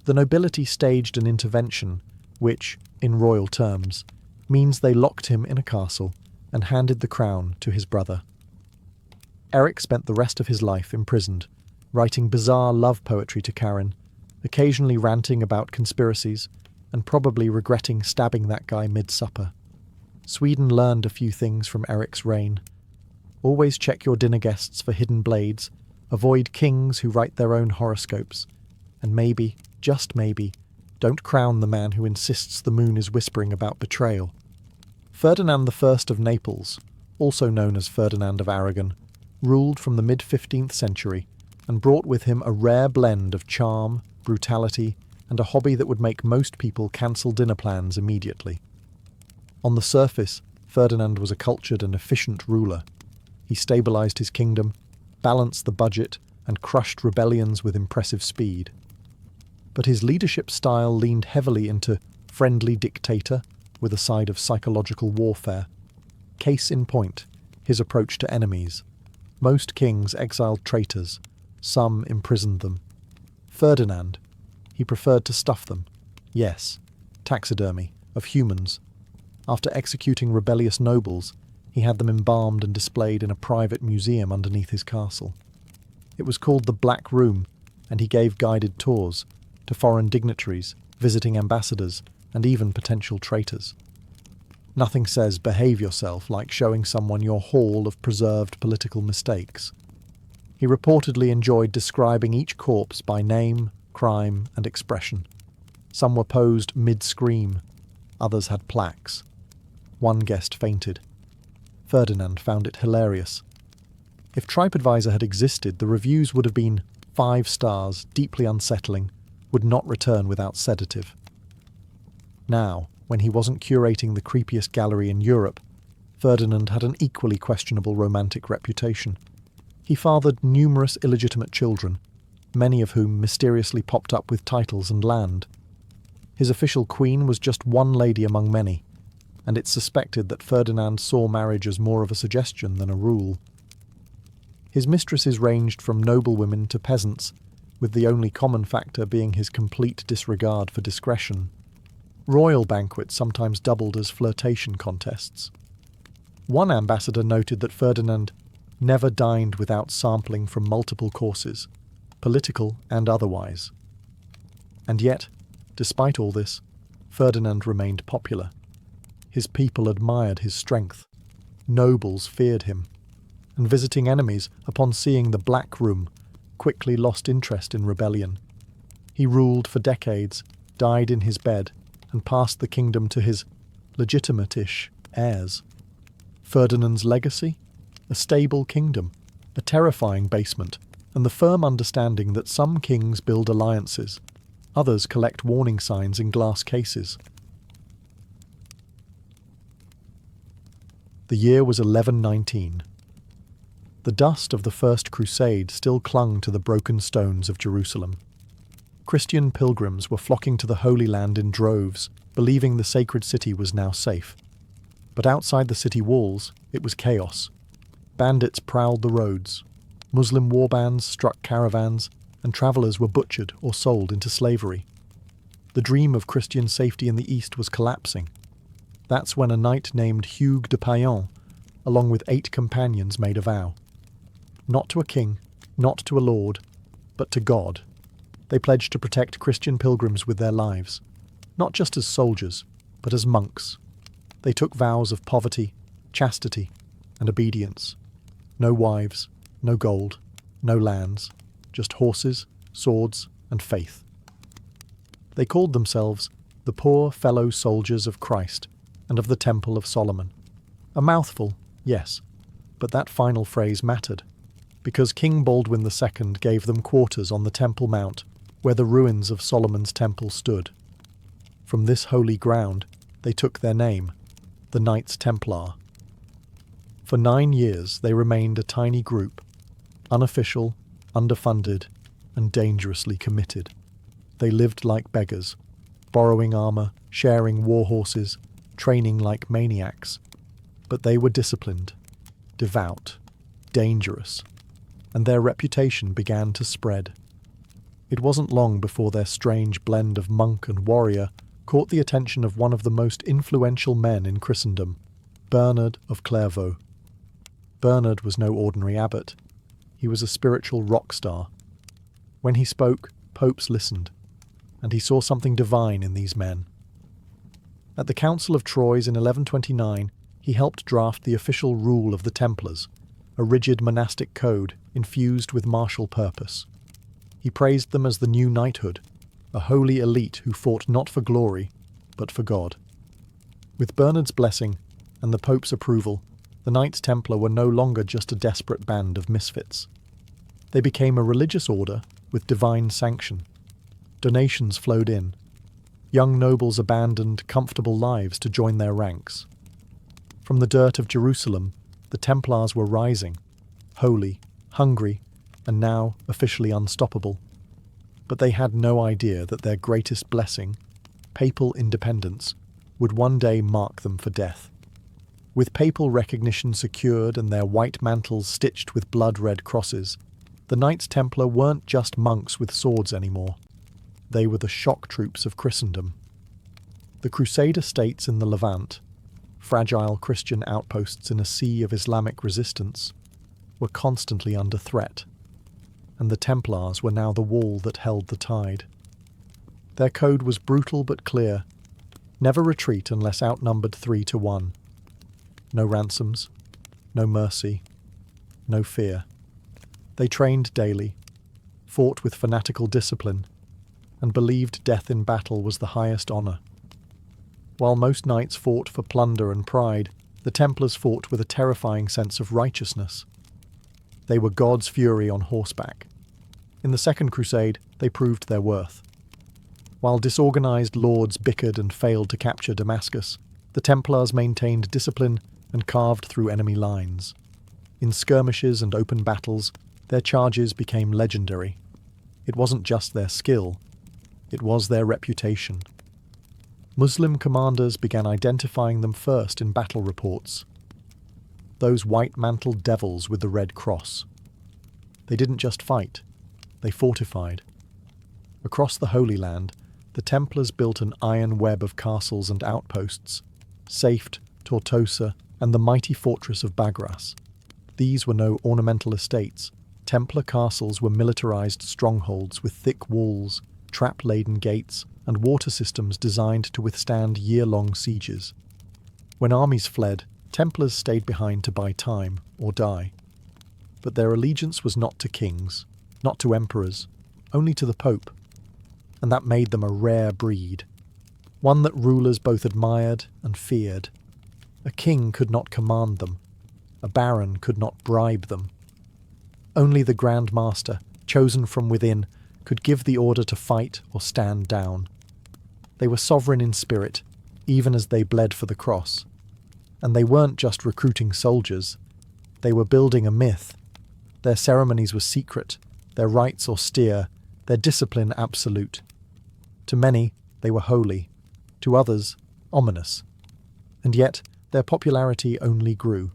The nobility staged an intervention, which, in royal terms, means they locked him in a castle and handed the crown to his brother. Eric spent the rest of his life imprisoned, writing bizarre love poetry to Karin, occasionally ranting about conspiracies, and probably regretting stabbing that guy mid-supper. Sweden learned a few things from Eric's reign. Always check your dinner guests for hidden blades, avoid kings who write their own horoscopes, and maybe, just maybe, don't crown the man who insists the moon is whispering about betrayal. Ferdinand I of Naples, also known as Ferdinand of Aragon, ruled from the mid-15th century and brought with him a rare blend of charm, brutality, and a hobby that would make most people cancel dinner plans immediately. On the surface, Ferdinand was a cultured and efficient ruler. He stabilized his kingdom, balanced the budget, and crushed rebellions with impressive speed. But his leadership style leaned heavily into friendly dictator with a side of psychological warfare. Case in point, his approach to enemies. Most kings exiled traitors, some imprisoned them. Ferdinand, he preferred to stuff them. Yes, taxidermy, of humans. After executing rebellious nobles, he had them embalmed and displayed in a private museum underneath his castle. It was called the Black Room, and he gave guided tours to foreign dignitaries, visiting ambassadors, and even potential traitors. Nothing says behave yourself like showing someone your haul of preserved political mistakes. He reportedly enjoyed describing each corpse by name, crime, and expression. Some were posed mid-scream, others had plaques. One guest fainted. Ferdinand found it hilarious. If TripAdvisor had existed, the reviews would have been 5 stars, deeply unsettling, would not return without sedative. Now, when he wasn't curating the creepiest gallery in Europe, Ferdinand had an equally questionable romantic reputation. He fathered numerous illegitimate children, many of whom mysteriously popped up with titles and land. His official queen was just one lady among many, and it's suspected that Ferdinand saw marriage as more of a suggestion than a rule. His mistresses ranged from noblewomen to peasants, with the only common factor being his complete disregard for discretion. Royal banquets sometimes doubled as flirtation contests. One ambassador noted that Ferdinand never dined without sampling from multiple courses, political and otherwise. And yet, despite all this, Ferdinand remained popular. His people admired his strength. Nobles feared him. And visiting enemies, upon seeing the Black Room, quickly lost interest in rebellion. He ruled for decades, died in his bed, and passed the kingdom to his legitimate-ish heirs. Ferdinand's legacy? A stable kingdom, a terrifying basement, and the firm understanding that some kings build alliances, others collect warning signs in glass cases. The year was 1119. The dust of the First Crusade still clung to the broken stones of Jerusalem. Christian pilgrims were flocking to the Holy Land in droves, believing the sacred city was now safe. But outside the city walls, it was chaos. Bandits prowled the roads. Muslim warbands struck caravans, and travellers were butchered or sold into slavery. The dream of Christian safety in the East was collapsing. That's when a knight named Hugues de Payan, along with 8 companions, made a vow. Not to a king, not to a lord, but to God. They pledged to protect Christian pilgrims with their lives, not just as soldiers, but as monks. They took vows of poverty, chastity, and obedience. No wives, no gold, no lands, just horses, swords, and faith. They called themselves the Poor Fellow Soldiers of Christ and of the Temple of Solomon. A mouthful, yes, but that final phrase mattered, because King Baldwin II gave them quarters on the Temple Mount, where the ruins of Solomon's temple stood. From this holy ground, they took their name, the Knights Templar. For 9 years they remained a tiny group, unofficial, underfunded, and dangerously committed. They lived like beggars, borrowing armour, sharing war horses, training like maniacs. But they were disciplined, devout, dangerous, and their reputation began to spread. It wasn't long before their strange blend of monk and warrior caught the attention of one of the most influential men in Christendom, Bernard of Clairvaux. Bernard was no ordinary abbot. He was a spiritual rock star. When he spoke, popes listened, and he saw something divine in these men. At the Council of Troyes in 1129, he helped draft the official rule of the Templars, a rigid monastic code infused with martial purpose. He praised them as the new knighthood, a holy elite who fought not for glory, but for God. With Bernard's blessing and the Pope's approval, the Knights Templar were no longer just a desperate band of misfits. They became a religious order with divine sanction. Donations flowed in. Young nobles abandoned comfortable lives to join their ranks. From the dirt of Jerusalem, the Templars were rising, holy, hungry, and now officially unstoppable. But they had no idea that their greatest blessing, papal independence, would one day mark them for death. With papal recognition secured and their white mantles stitched with blood-red crosses, the Knights Templar weren't just monks with swords anymore. They were the shock troops of Christendom. The Crusader states in the Levant, fragile Christian outposts in a sea of Islamic resistance, were constantly under threat, and the Templars were now the wall that held the tide. Their code was brutal but clear: never retreat unless outnumbered 3-1. No ransoms, no mercy, no fear. They trained daily, fought with fanatical discipline, and believed death in battle was the highest honour. While most knights fought for plunder and pride, the Templars fought with a terrifying sense of righteousness. They were God's fury on horseback. In the Second Crusade, they proved their worth. While disorganised lords bickered and failed to capture Damascus, the Templars maintained discipline and carved through enemy lines. In skirmishes and open battles, their charges became legendary. It wasn't just their skill, it was their reputation. Muslim commanders began identifying them first in battle reports. Those white-mantled devils with the red cross. They didn't just fight, they fortified. Across the Holy Land, the Templars built an iron web of castles and outposts, Safed, Tortosa, and the mighty fortress of Bagras. These were no ornamental estates. Templar castles were militarized strongholds with thick walls, trap-laden gates, and water systems designed to withstand year-long sieges. When armies fled, Templars stayed behind to buy time or die. But their allegiance was not to kings, not to emperors, only to the Pope. and that made them a rare breed, one that rulers both admired and feared. A king could not command them, a baron could not bribe them. Only the Grand Master, chosen from within, could give the order to fight or stand down. They were sovereign in spirit, even as they bled for the cross. And they weren't just recruiting soldiers, they were building a myth. Their ceremonies were secret, their rites austere, their discipline absolute. To many, they were holy, to others, ominous. And yet, their popularity only grew.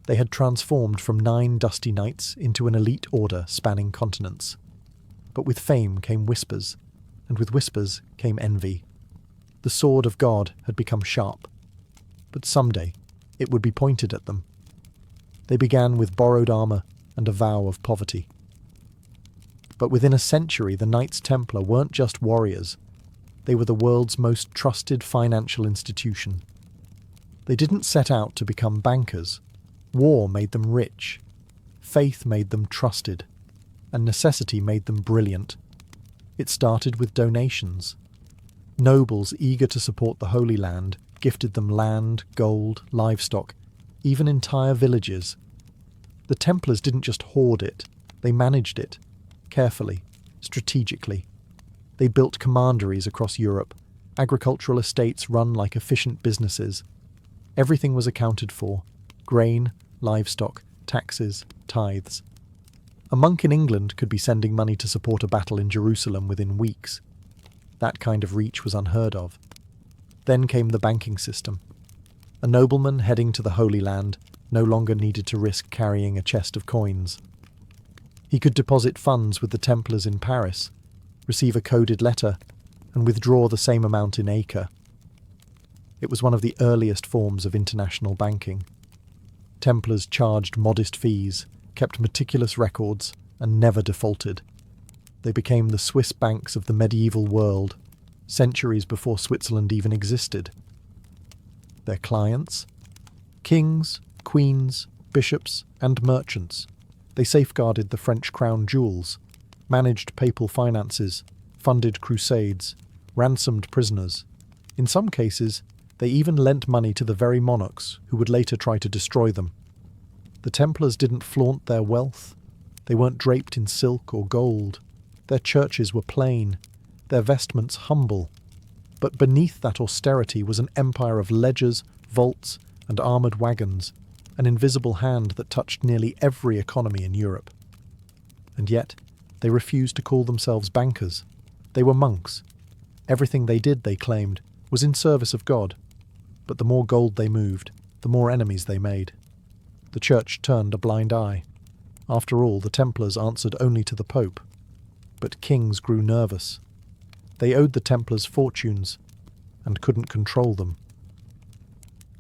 They had transformed from 9 dusty knights into an elite order spanning continents. But with fame came whispers, and with whispers came envy. The sword of God had become sharp, but someday it would be pointed at them. They began with borrowed armour and a vow of poverty. But within a century, the Knights Templar weren't just warriors. They were the world's most trusted financial institution. They didn't set out to become bankers. War made them rich. Faith made them trusted. And necessity made them brilliant. It started with donations. Nobles eager to support the Holy Land gifted them land, gold, livestock, even entire villages. The Templars didn't just hoard it, they managed it, carefully, strategically. They built commanderies across Europe, agricultural estates run like efficient businesses. Everything was accounted for: grain, livestock, taxes, tithes. A monk in England could be sending money to support a battle in Jerusalem within weeks. That kind of reach was unheard of. Then came the banking system. A nobleman heading to the Holy Land no longer needed to risk carrying a chest of coins. He could deposit funds with the Templars in Paris, receive a coded letter, and withdraw the same amount in Acre. It was one of the earliest forms of international banking. Templars charged modest fees, kept meticulous records, and never defaulted. They became the Swiss banks of the medieval world, centuries before Switzerland even existed. Their clients? Kings, queens, bishops, and merchants. They safeguarded the French crown jewels, managed papal finances, funded crusades, ransomed prisoners. In some cases, they even lent money to the very monarchs who would later try to destroy them. The Templars didn't flaunt their wealth. They weren't draped in silk or gold. Their churches were plain, their vestments humble. But beneath that austerity was an empire of ledgers, vaults, and armoured wagons, an invisible hand that touched nearly every economy in Europe. And yet, they refused to call themselves bankers. They were monks. Everything they did, they claimed, was in service of God. But the more gold they moved, the more enemies they made. The Church turned a blind eye. After all, the Templars answered only to the Pope. But kings grew nervous. They owed the Templars fortunes, and couldn't control them.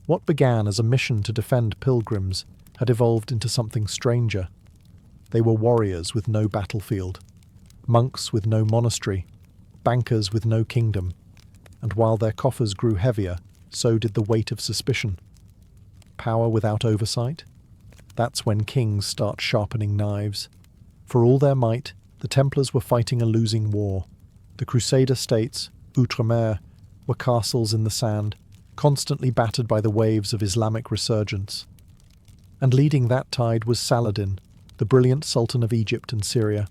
What began as a mission to defend pilgrims had evolved into something stranger. They were warriors with no battlefield, monks with no monastery, bankers with no kingdom, and while their coffers grew heavier, so did the weight of suspicion. Power without oversight? That's when kings start sharpening knives. For all their might, the Templars were fighting a losing war. The Crusader states, outre-mer, were castles in the sand, constantly battered by the waves of Islamic resurgence. And leading that tide was Saladin, the brilliant Sultan of Egypt and Syria.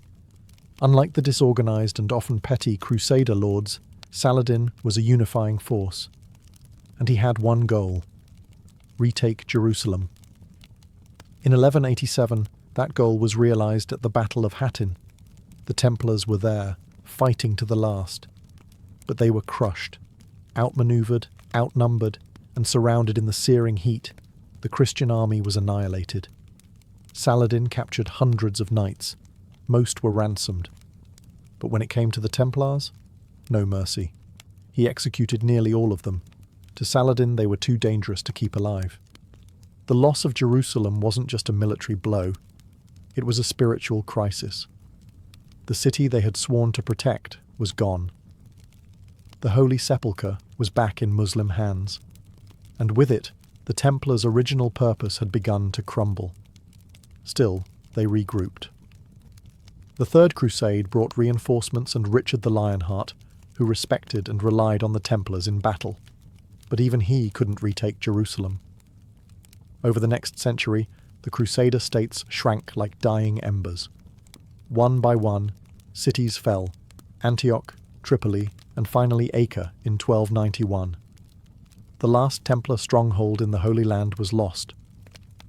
Unlike the disorganized and often petty Crusader lords, Saladin was a unifying force. And he had one goal: retake Jerusalem. In 1187, that goal was realized at the Battle of Hattin. The Templars were there, fighting to the last. But they were crushed, outmaneuvered, outnumbered, and surrounded in the searing heat. The Christian army was annihilated. Saladin captured hundreds of knights. Most were ransomed. But when it came to the Templars, no mercy. He executed nearly all of them. To Saladin, they were too dangerous to keep alive. The loss of Jerusalem wasn't just a military blow. It was a spiritual crisis. The city they had sworn to protect was gone. The Holy Sepulchre was back in Muslim hands. And with it, the Templars' original purpose had begun to crumble. Still, they regrouped. The Third Crusade brought reinforcements and Richard the Lionheart, who respected and relied on the Templars in battle. But even he couldn't retake Jerusalem. Over the next century, the Crusader states shrank like dying embers. One by one, cities fell: Antioch, Tripoli, and finally Acre in 1291. The last Templar stronghold in the Holy Land was lost.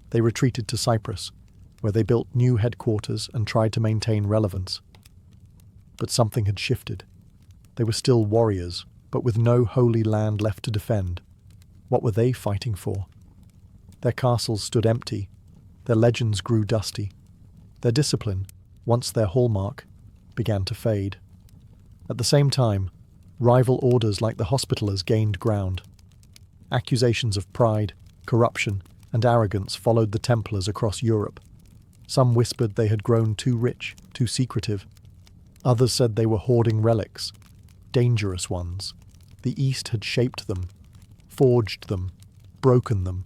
They retreated to Cyprus, where they built new headquarters and tried to maintain relevance. But something had shifted. They were still warriors, but with no Holy Land left to defend. What were they fighting for? Their castles stood empty. Their legends grew dusty. Their discipline, once their hallmark, began to fade. At the same time, rival orders like the Hospitallers gained ground. Accusations of pride, corruption, and arrogance followed the Templars across Europe. Some whispered they had grown too rich, too secretive. Others said they were hoarding relics, dangerous ones. The East had shaped them, forged them, broken them.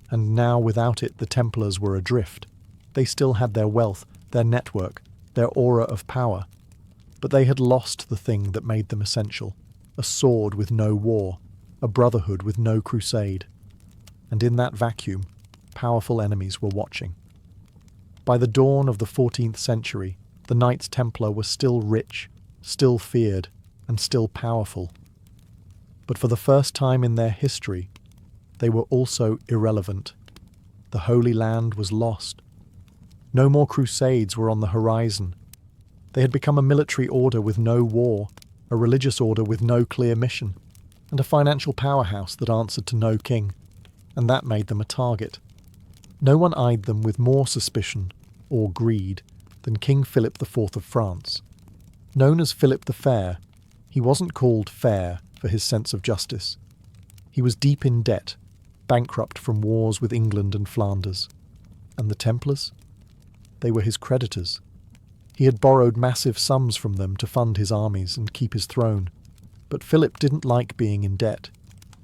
And now without it the Templars were adrift. They still had their wealth, their network, their aura of power. But they had lost the thing that made them essential: a sword with no war, a brotherhood with no crusade. And in that vacuum, powerful enemies were watching. By the dawn of the 14th century, the Knights Templar were still rich, still feared, and still powerful. But for the first time in their history, they were also irrelevant. The Holy Land was lost. No more crusades were on the horizon. They had become a military order with no war, a religious order with no clear mission, and a financial powerhouse that answered to no king. And that made them a target. No one eyed them with more suspicion or greed than King Philip IV of France. Known as Philip the Fair, he wasn't called fair for his sense of justice. He was deep in debt, bankrupt from wars with England and Flanders. And the Templars? They were his creditors. He had borrowed massive sums from them to fund his armies and keep his throne. But Philip didn't like being in debt,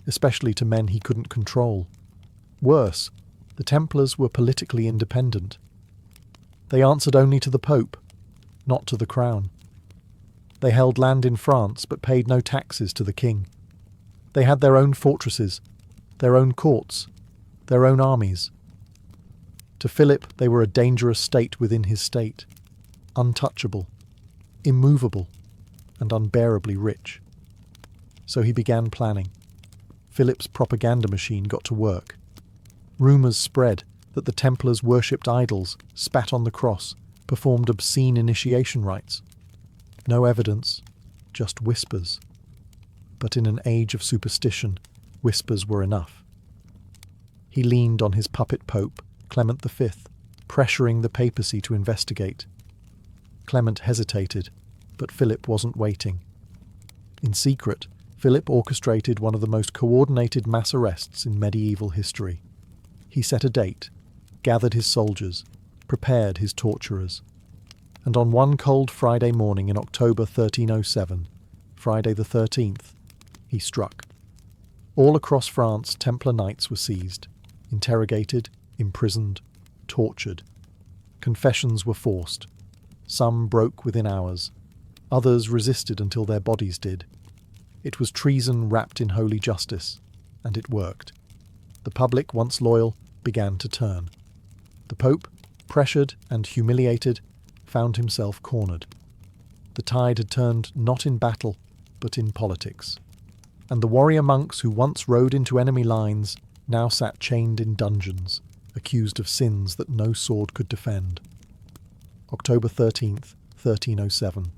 especially to men he couldn't control. Worse, the Templars were politically independent. They answered only to the Pope, not to the crown. They held land in France but paid no taxes to the king. They had their own fortresses, their own courts, their own armies. To Philip they were a dangerous state within his state, untouchable, immovable, and unbearably rich. So he began planning. Philip's propaganda machine got to work. Rumours spread that the Templars worshipped idols, spat on the cross, performed obscene initiation rites. No evidence, just whispers. But in an age of superstition, whispers were enough. He leaned on his puppet pope, Clement V, pressuring the papacy to investigate. Clement hesitated, but Philip wasn't waiting. In secret, Philip orchestrated one of the most coordinated mass arrests in medieval history. He set a date, gathered his soldiers, prepared his torturers. And on one cold Friday morning in October 1307, Friday the 13th, he struck. All across France, Templar knights were seized, interrogated, imprisoned, tortured. Confessions were forced. Some broke within hours. Others resisted until their bodies did. It was treason wrapped in holy justice, and it worked. The public, once loyal, began to turn. The Pope, pressured and humiliated, found himself cornered. The tide had turned not in battle, but in politics. And the warrior monks who once rode into enemy lines now sat chained in dungeons, accused of sins that no sword could defend. October 13th, 1307.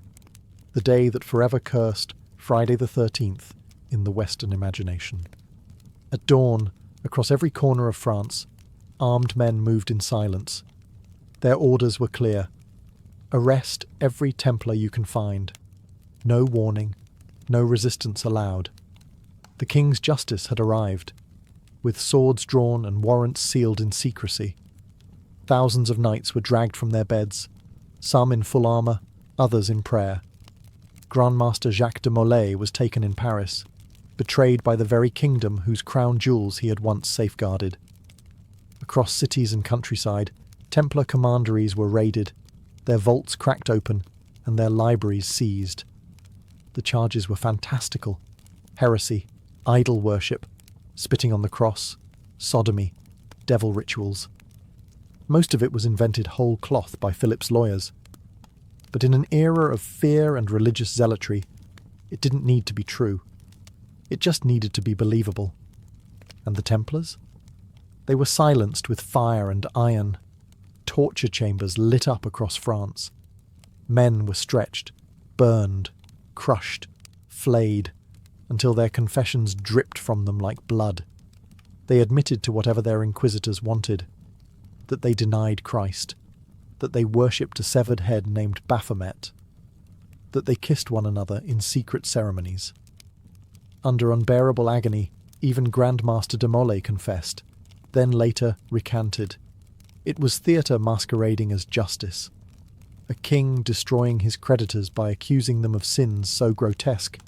The day that forever cursed Friday the 13th in the Western imagination. At dawn, across every corner of France, armed men moved in silence. Their orders were clear. Arrest every Templar you can find. No warning, no resistance allowed. The king's justice had arrived, with swords drawn and warrants sealed in secrecy. Thousands of knights were dragged from their beds, some in full armour, others in prayer. Grand Master Jacques de Molay was taken in Paris, betrayed by the very kingdom whose crown jewels he had once safeguarded. Across cities and countryside, Templar commanderies were raided. their vaults cracked open, and their libraries seized. The charges were fantastical: heresy, idol worship, spitting on the cross, sodomy, devil rituals. Most of it was invented whole cloth by Philip's lawyers. But in an era of fear and religious zealotry, it didn't need to be true. It just needed to be believable. And the Templars? They were silenced with fire and iron. Torture chambers lit up across France. Men were stretched, burned, crushed, flayed, until their confessions dripped from them like blood. They admitted to whatever their inquisitors wanted: that they denied Christ, that they worshipped a severed head named Baphomet, that they kissed one another in secret ceremonies. Under unbearable agony, even Grand Master de Molay confessed, then later recanted. It was theatre masquerading as justice. A king destroying his creditors by accusing them of sins so grotesque,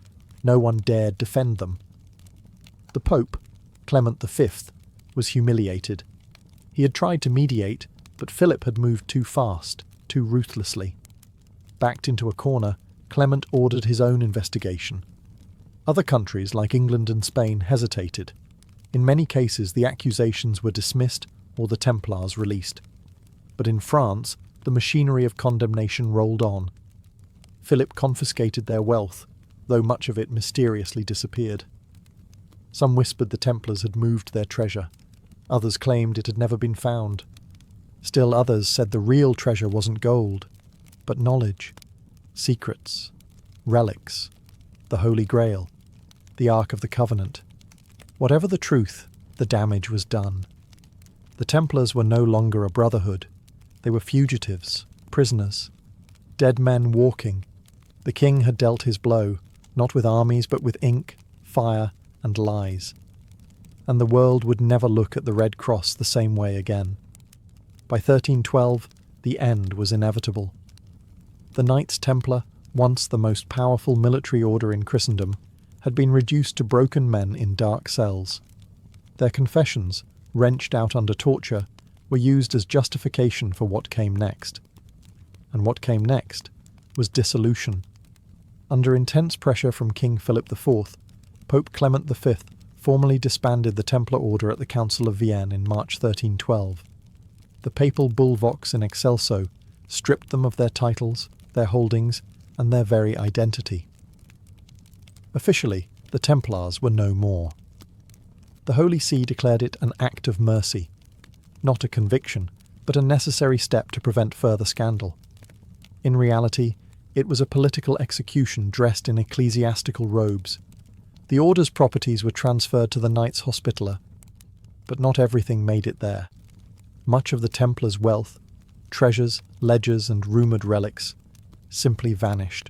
no one dared defend them. The Pope, Clement V, was humiliated. He had tried to mediate, but Philip had moved too fast, too ruthlessly. Backed into a corner, Clement ordered his own investigation. Other countries, like England and Spain, hesitated. In many cases, the accusations were dismissed or the Templars released. But in France, the machinery of condemnation rolled on. Philip confiscated their wealth, though much of it mysteriously disappeared. Some whispered the Templars had moved their treasure. Others claimed it had never been found. Still others said the real treasure wasn't gold, but knowledge, secrets, relics, the Holy Grail, the Ark of the Covenant. Whatever the truth, the damage was done. The Templars were no longer a brotherhood. They were fugitives, prisoners, dead men walking. The king had dealt his blow, not with armies but with ink, fire, and lies. And the world would never look at the Red Cross the same way again. By 1312, the end was inevitable. The Knights Templar, once the most powerful military order in Christendom, had been reduced to broken men in dark cells. Their confessions, wrenched out under torture, were used as justification for what came next. And what came next was dissolution. Under intense pressure from King Philip IV, Pope Clement V formally disbanded the Templar order at the Council of Vienne in March 1312. The papal bull Vox in Excelso stripped them of their titles, their holdings, and their very identity. Officially, the Templars were no more. The Holy See declared it an act of mercy, not a conviction, but a necessary step to prevent further scandal. In reality, it was a political execution dressed in ecclesiastical robes. The order's properties were transferred to the Knights Hospitaller, but not everything made it there. Much of the Templars' wealth, treasures, ledgers, and rumoured relics, simply vanished.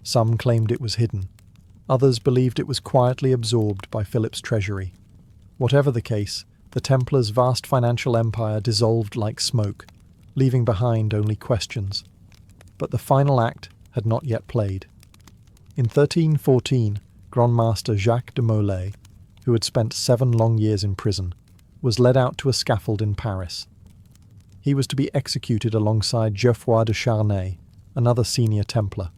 Some claimed it was hidden. Others believed it was quietly absorbed by Philip's treasury. Whatever the case, the Templars' vast financial empire dissolved like smoke, leaving behind only questions. But the final act had not yet played. In 1314, Grand Master Jacques de Molay, who had spent 7 long years in prison, was led out to a scaffold in Paris. He was to be executed alongside Geoffroy de Charnay, another senior Templar.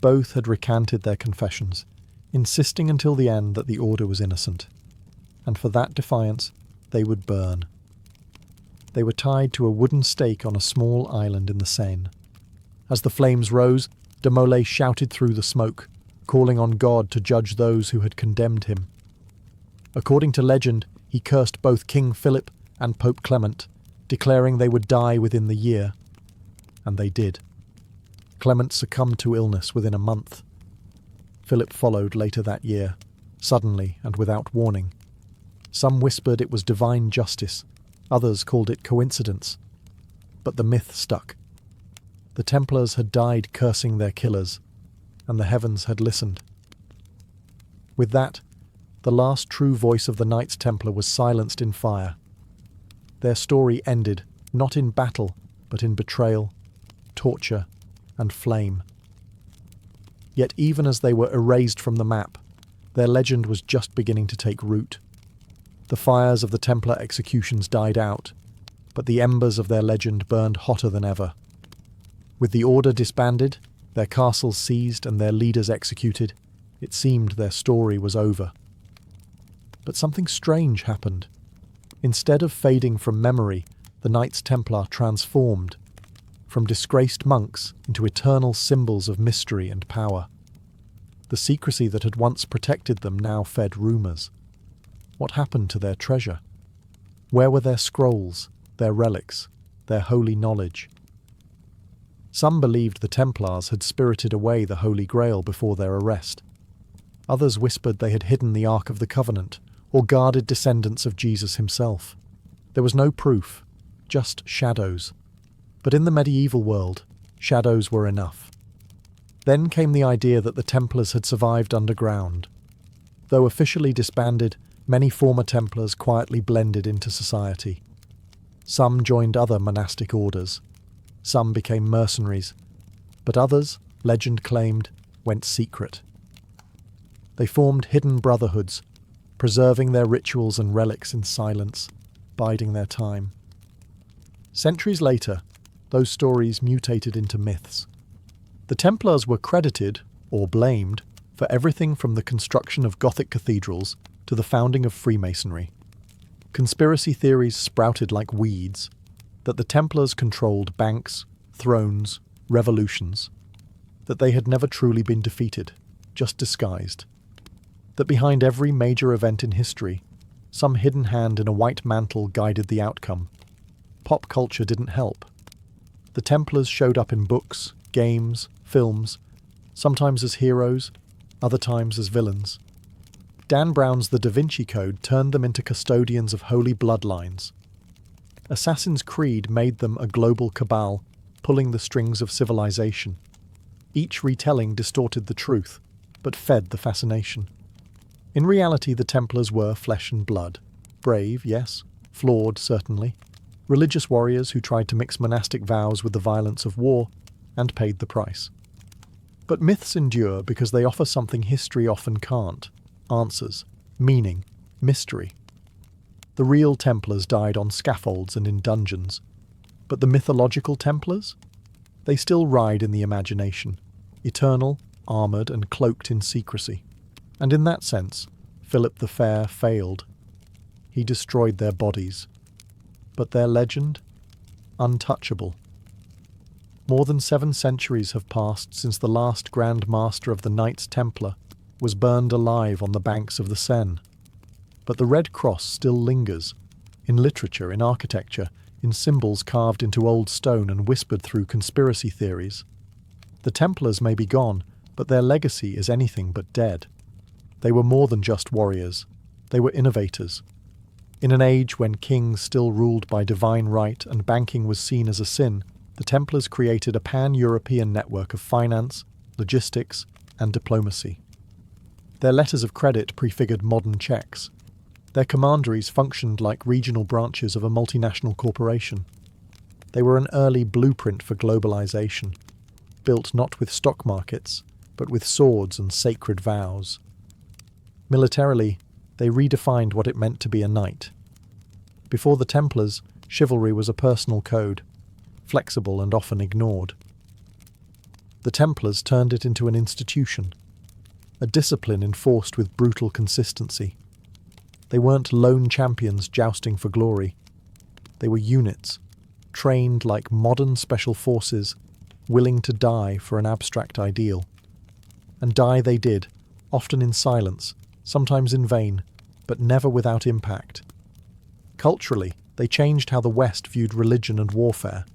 Both had recanted their confessions, insisting until the end that the order was innocent. And for that defiance, they would burn. They were tied to a wooden stake on a small island in the Seine. As the flames rose, de Molay shouted through the smoke, calling on God to judge those who had condemned him. According to legend, he cursed both King Philip and Pope Clement, declaring they would die within the year. And they did. Clement succumbed to illness within a month. Philip followed later that year, suddenly and without warning. Some whispered it was divine justice, others called it coincidence. But the myth stuck. The Templars had died cursing their killers, and the heavens had listened. With that, the last true voice of the Knights Templar was silenced in fire. Their story ended, not in battle, but in betrayal, torture, and flame. Yet even as they were erased from the map, their legend was just beginning to take root. The fires of the Templar executions died out, but the embers of their legend burned hotter than ever. With the order disbanded, their castles seized and their leaders executed, it seemed their story was over. But something strange happened. Instead of fading from memory, the Knights Templar transformed, from disgraced monks into eternal symbols of mystery and power. The secrecy that had once protected them now fed rumours. What happened to their treasure? Where were their scrolls, their relics, their holy knowledge? Some believed the Templars had spirited away the Holy Grail before their arrest. Others whispered they had hidden the Ark of the Covenant, or guarded descendants of Jesus himself. There was no proof, just shadows. But in the medieval world, shadows were enough. Then came the idea that the Templars had survived underground. Though officially disbanded, many former Templars quietly blended into society. Some joined other monastic orders. Some became mercenaries. But others, legend claimed, went secret. They formed hidden brotherhoods, preserving their rituals and relics in silence, biding their time. Centuries later, those stories mutated into myths. The Templars were credited, or blamed, for everything from the construction of Gothic cathedrals to the founding of Freemasonry. Conspiracy theories sprouted like weeds, that the Templars controlled banks, thrones, revolutions, that they had never truly been defeated, just disguised, that behind every major event in history, some hidden hand in a white mantle guided the outcome. Pop culture didn't help. The Templars showed up in books, games, films, sometimes as heroes, other times as villains. Dan Brown's The Da Vinci Code turned them into custodians of holy bloodlines. Assassin's Creed made them a global cabal, pulling the strings of civilization. Each retelling distorted the truth, but fed the fascination. In reality, the Templars were flesh and blood. Brave, yes. Flawed, certainly. Religious warriors who tried to mix monastic vows with the violence of war, and paid the price. But myths endure because they offer something history often can't: answers, meaning, mystery. The real Templars died on scaffolds and in dungeons, but the mythological Templars? They still ride in the imagination, eternal, armoured and cloaked in secrecy. And in that sense, Philip the Fair failed. He destroyed their bodies. But their legend? Untouchable. More than 7 centuries have passed since the last Grand Master of the Knights Templar was burned alive on the banks of the Seine. But the Red Cross still lingers, in literature, in architecture, in symbols carved into old stone and whispered through conspiracy theories. The Templars may be gone, but their legacy is anything but dead. They were more than just warriors. They were innovators. In an age when kings still ruled by divine right and banking was seen as a sin, the Templars created a pan-European network of finance, logistics, and diplomacy. Their letters of credit prefigured modern checks. Their commanderies functioned like regional branches of a multinational corporation. They were an early blueprint for globalization, built not with stock markets, but with swords and sacred vows. Militarily, they redefined what it meant to be a knight. Before the Templars, chivalry was a personal code, flexible and often ignored. The Templars turned it into an institution, a discipline enforced with brutal consistency. They weren't lone champions jousting for glory. They were units, trained like modern special forces, willing to die for an abstract ideal. And die they did, often in silence, sometimes in vain, but never without impact. Culturally, they changed how the West viewed religion and warfare.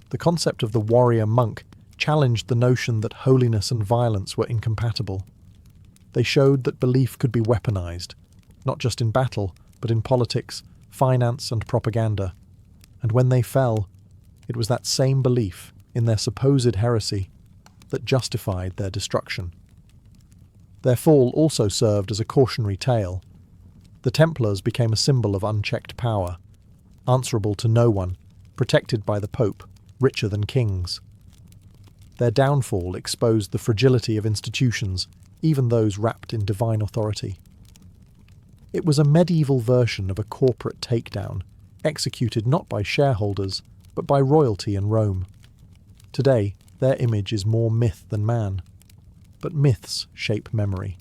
The concept of the warrior monk challenged the notion that holiness and violence were incompatible. They showed that belief could be weaponized, not just in battle, but in politics, finance, and propaganda. And when they fell, it was that same belief in their supposed heresy that justified their destruction. Their fall also served as a cautionary tale. The Templars became a symbol of unchecked power, answerable to no one, protected by the Pope, richer than kings. Their downfall exposed the fragility of institutions, even those wrapped in divine authority. It was a medieval version of a corporate takedown, executed not by shareholders, but by royalty in Rome. Today, Their image is more myth than man. But myths shape memory.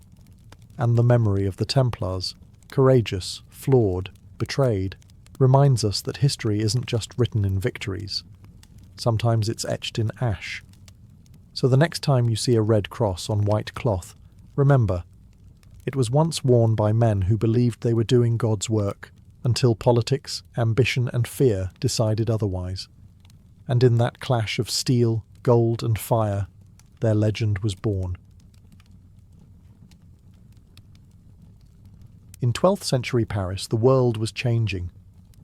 And the memory of the Templars, courageous, flawed, betrayed, reminds us that history isn't just written in victories. Sometimes it's etched in ash. So the next time you see a red cross on white cloth, remember, it was once worn by men who believed they were doing God's work, until politics, ambition and fear decided otherwise. And in that clash of steel, gold and fire, their legend was born. In 12th century Paris, the world was changing.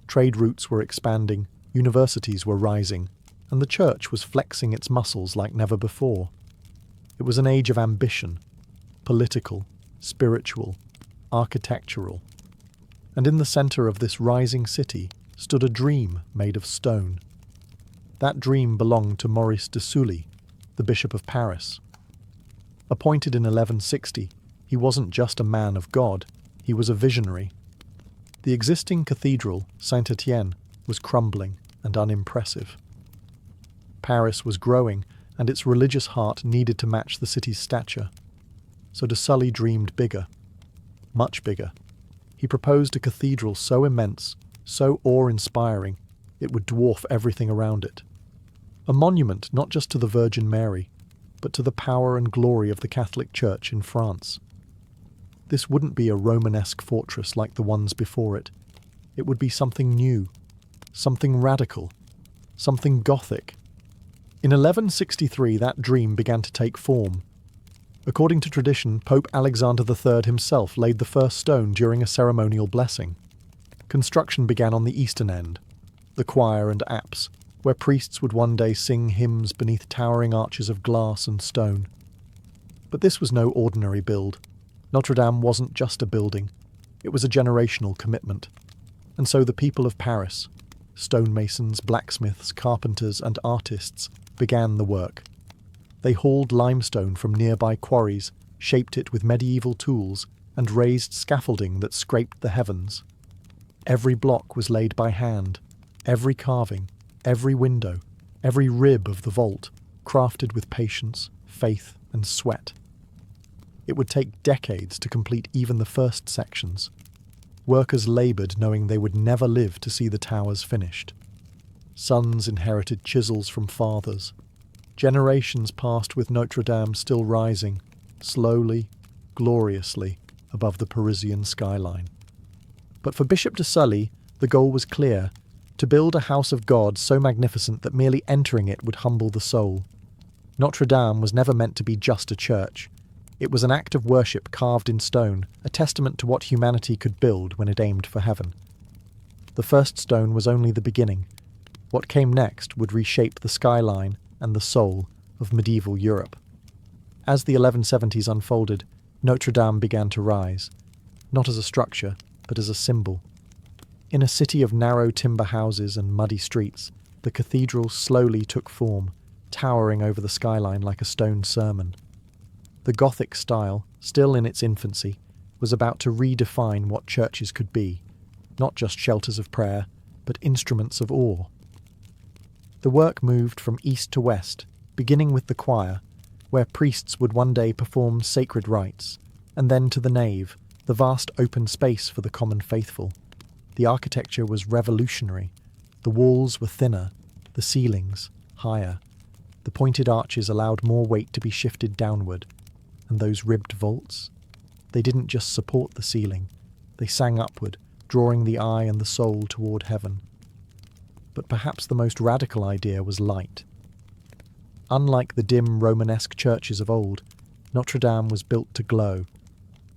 Trade routes were expanding, universities were rising, and the church was flexing its muscles like never before. It was an age of ambition, political, spiritual, architectural. And in the centre of this rising city stood a dream made of stone. That dream belonged to Maurice de Sully, the Bishop of Paris. Appointed in 1160, he wasn't just a man of God, he was a visionary. The existing cathedral, Saint-Étienne, was crumbling and unimpressive. Paris was growing, and its religious heart needed to match the city's stature. So de Sully dreamed bigger, much bigger. He proposed a cathedral so immense, so awe-inspiring, it would dwarf everything around it. A monument not just to the Virgin Mary, but to the power and glory of the Catholic Church in France. This wouldn't be a Romanesque fortress like the ones before it. It would be something new, something radical, something Gothic. In 1163, that dream began to take form. According to tradition, Pope Alexander III himself laid the first stone during a ceremonial blessing. Construction began on the eastern end, the choir and apse, where priests would one day sing hymns beneath towering arches of glass and stone. But this was no ordinary build. Notre-Dame wasn't just a building, it was a generational commitment. And so the people of Paris, stonemasons, blacksmiths, carpenters and artists, began the work. They hauled limestone from nearby quarries, shaped it with medieval tools, and raised scaffolding that scraped the heavens. Every block was laid by hand, every carving, every window, every rib of the vault, crafted with patience, faith and sweat. It would take decades to complete even the first sections. Workers laboured knowing they would never live to see the towers finished. Sons inherited chisels from fathers. Generations passed with Notre-Dame still rising, slowly, gloriously, above the Parisian skyline. But for Bishop de Sully, the goal was clear: to build a house of God so magnificent that merely entering it would humble the soul. Notre-Dame was never meant to be just a church. It was an act of worship carved in stone, a testament to what humanity could build when it aimed for heaven. The first stone was only the beginning. What came next would reshape the skyline and the soul of medieval Europe. As the 1170s unfolded, Notre-Dame began to rise, not as a structure, but as a symbol. In a city of narrow timber houses and muddy streets, the cathedral slowly took form, towering over the skyline like a stone sermon. The Gothic style, still in its infancy, was about to redefine what churches could be, not just shelters of prayer, but instruments of awe. The work moved from east to west, beginning with the choir, where priests would one day perform sacred rites, and then to the nave, the vast open space for the common faithful. The architecture was revolutionary. The walls were thinner, the ceilings higher. The pointed arches allowed more weight to be shifted downward. And those ribbed vaults? They didn't just support the ceiling, they sang upward, drawing the eye and the soul toward heaven. But perhaps the most radical idea was light. Unlike the dim Romanesque churches of old, Notre-Dame was built to glow.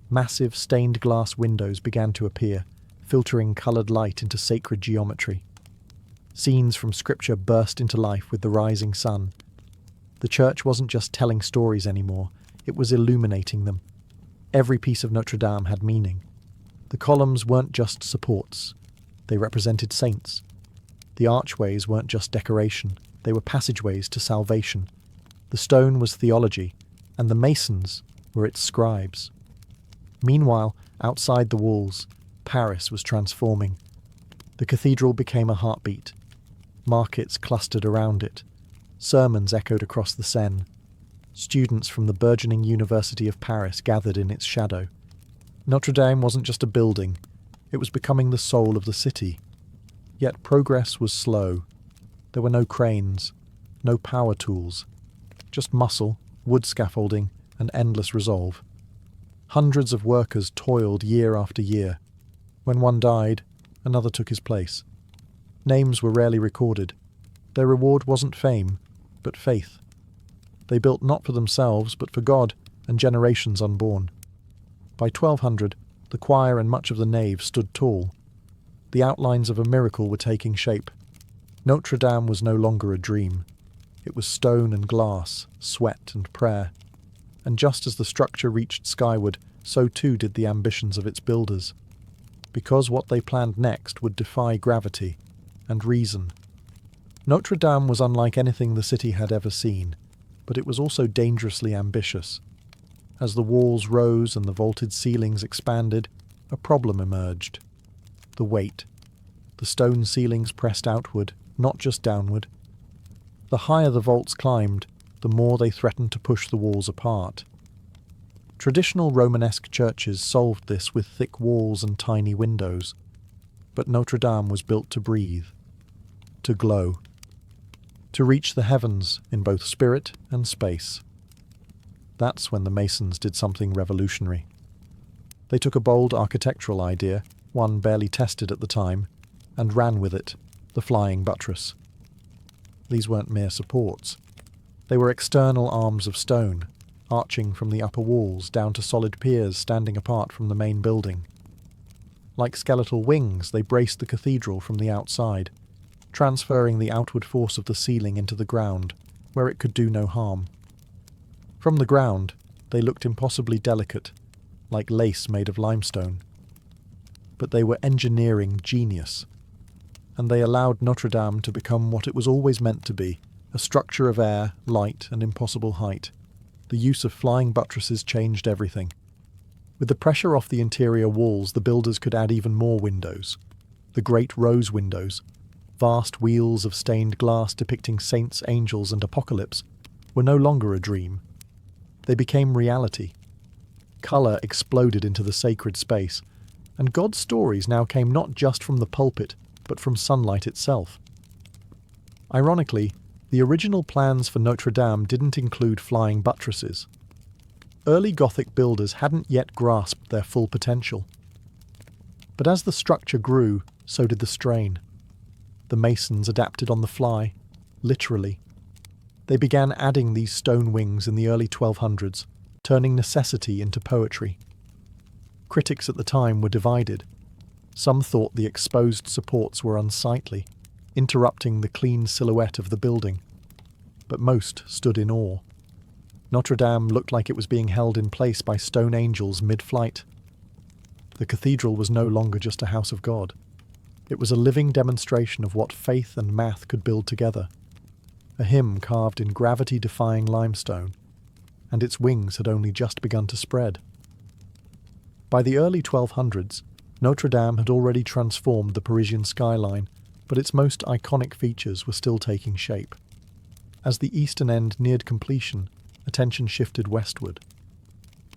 Massive stained glass windows began to appear, filtering coloured light into sacred geometry. Scenes from scripture burst into life with the rising sun. The church wasn't just telling stories anymore, it was illuminating them. Every piece of Notre-Dame had meaning. The columns weren't just supports, they represented saints. The archways weren't just decoration, they were passageways to salvation. The stone was theology, and the masons were its scribes. Meanwhile, outside the walls, Paris was transforming. The cathedral became a heartbeat. Markets clustered around it. Sermons echoed across the Seine. Students from the burgeoning University of Paris gathered in its shadow. Notre-Dame wasn't just a building, it was becoming the soul of the city. Yet progress was slow. There were no cranes, no power tools, just muscle, wood scaffolding, and endless resolve. Hundreds of workers toiled year after year. When one died, another took his place. Names were rarely recorded. Their reward wasn't fame, but faith. They built not for themselves, but for God and generations unborn. By 1200, the choir and much of the nave stood tall. The outlines of a miracle were taking shape. Notre-Dame was no longer a dream. It was stone and glass, sweat and prayer. And just as the structure reached skyward, so too did the ambitions of its builders. Because what they planned next would defy gravity and reason. Notre-Dame was unlike anything the city had ever seen, but it was also dangerously ambitious. As the walls rose and the vaulted ceilings expanded, a problem emerged. The weight. The stone ceilings pressed outward, not just downward. The higher the vaults climbed, the more they threatened to push the walls apart. Traditional Romanesque churches solved this with thick walls and tiny windows, but Notre-Dame was built to breathe, to glow, to reach the heavens in both spirit and space. That's when the Masons did something revolutionary. They took a bold architectural idea, one barely tested at the time, and ran with it, the flying buttress. These weren't mere supports. They were external arms of stone, arching from the upper walls down to solid piers standing apart from the main building. Like skeletal wings, they braced the cathedral from the outside, transferring the outward force of the ceiling into the ground, where it could do no harm. From the ground, they looked impossibly delicate, like lace made of limestone. But they were engineering genius, and they allowed Notre-Dame to become what it was always meant to be, a structure of air, light, and impossible height. The use of flying buttresses changed everything. With the pressure off the interior walls, the builders could add even more windows. The great rose windows, vast wheels of stained glass depicting saints, angels, and apocalypse, were no longer a dream. They became reality. Colour exploded into the sacred space, and God's stories now came not just from the pulpit, but from sunlight itself. Ironically, the original plans for Notre-Dame didn't include flying buttresses. Early Gothic builders hadn't yet grasped their full potential. But as the structure grew, so did the strain. The masons adapted on the fly, literally. They began adding these stone wings in the early 1200s, turning necessity into poetry. Critics at the time were divided. Some thought the exposed supports were unsightly, interrupting the clean silhouette of the building, but most stood in awe. Notre-Dame looked like it was being held in place by stone angels mid-flight. The cathedral was no longer just a house of God. It was a living demonstration of what faith and math could build together. A hymn carved in gravity-defying limestone, and its wings had only just begun to spread. By the early 1200s, Notre-Dame had already transformed the Parisian skyline, but its most iconic features were still taking shape. As the eastern end neared completion, attention shifted westward.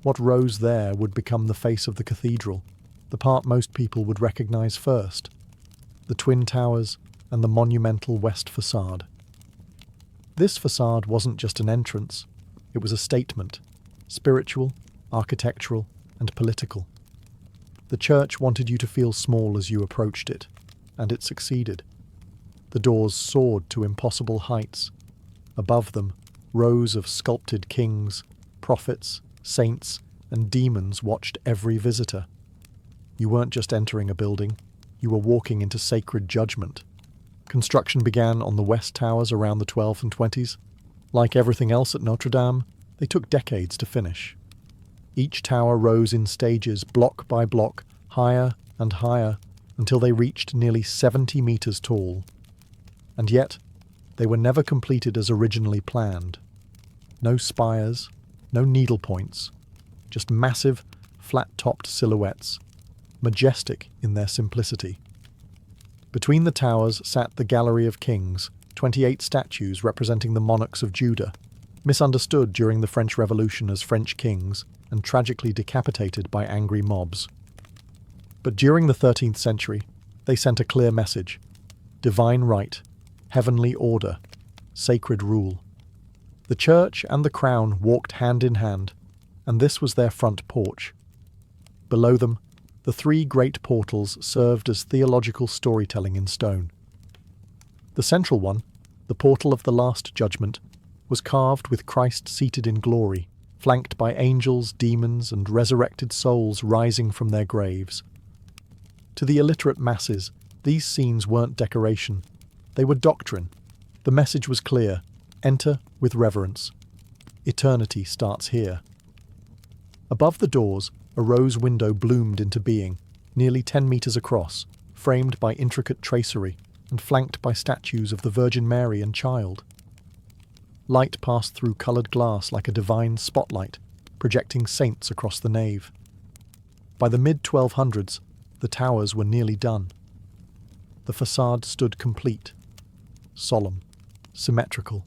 What rose there would become the face of the cathedral, the part most people would recognize first: the twin towers and the monumental west facade. This facade wasn't just an entrance, it was a statement, spiritual, architectural, and political. The church wanted you to feel small as you approached it, and it succeeded. The doors soared to impossible heights. Above them, rows of sculpted kings, prophets, saints, and demons watched every visitor. You weren't just entering a building, you were walking into sacred judgment. Construction began on the west towers around the 12th and 20s. Like everything else at Notre-Dame, they took decades to finish. Each tower rose in stages, block by block, higher and higher, until they reached nearly 70 meters tall. And yet, they were never completed as originally planned. No spires, no needlepoints, just massive, flat-topped silhouettes, majestic in their simplicity. Between the towers sat the Gallery of Kings, 28 statues representing the monarchs of Judah, misunderstood during the French Revolution as French kings and tragically decapitated by angry mobs. But during the 13th century, they sent a clear message: divine right, heavenly order, sacred rule. The church and the crown walked hand in hand, and this was their front porch. Below them, the three great portals served as theological storytelling in stone. The central one, the portal of the Last Judgment, was carved with Christ seated in glory, flanked by angels, demons, and resurrected souls rising from their graves. To the illiterate masses, these scenes weren't decoration. They were doctrine. The message was clear: enter with reverence. Eternity starts here. Above the doors, a rose window bloomed into being, nearly 10 meters across, framed by intricate tracery and flanked by statues of the Virgin Mary and Child. Light passed through coloured glass like a divine spotlight, projecting saints across the nave. By the mid-1200s, the towers were nearly done. The facade stood complete, solemn, symmetrical,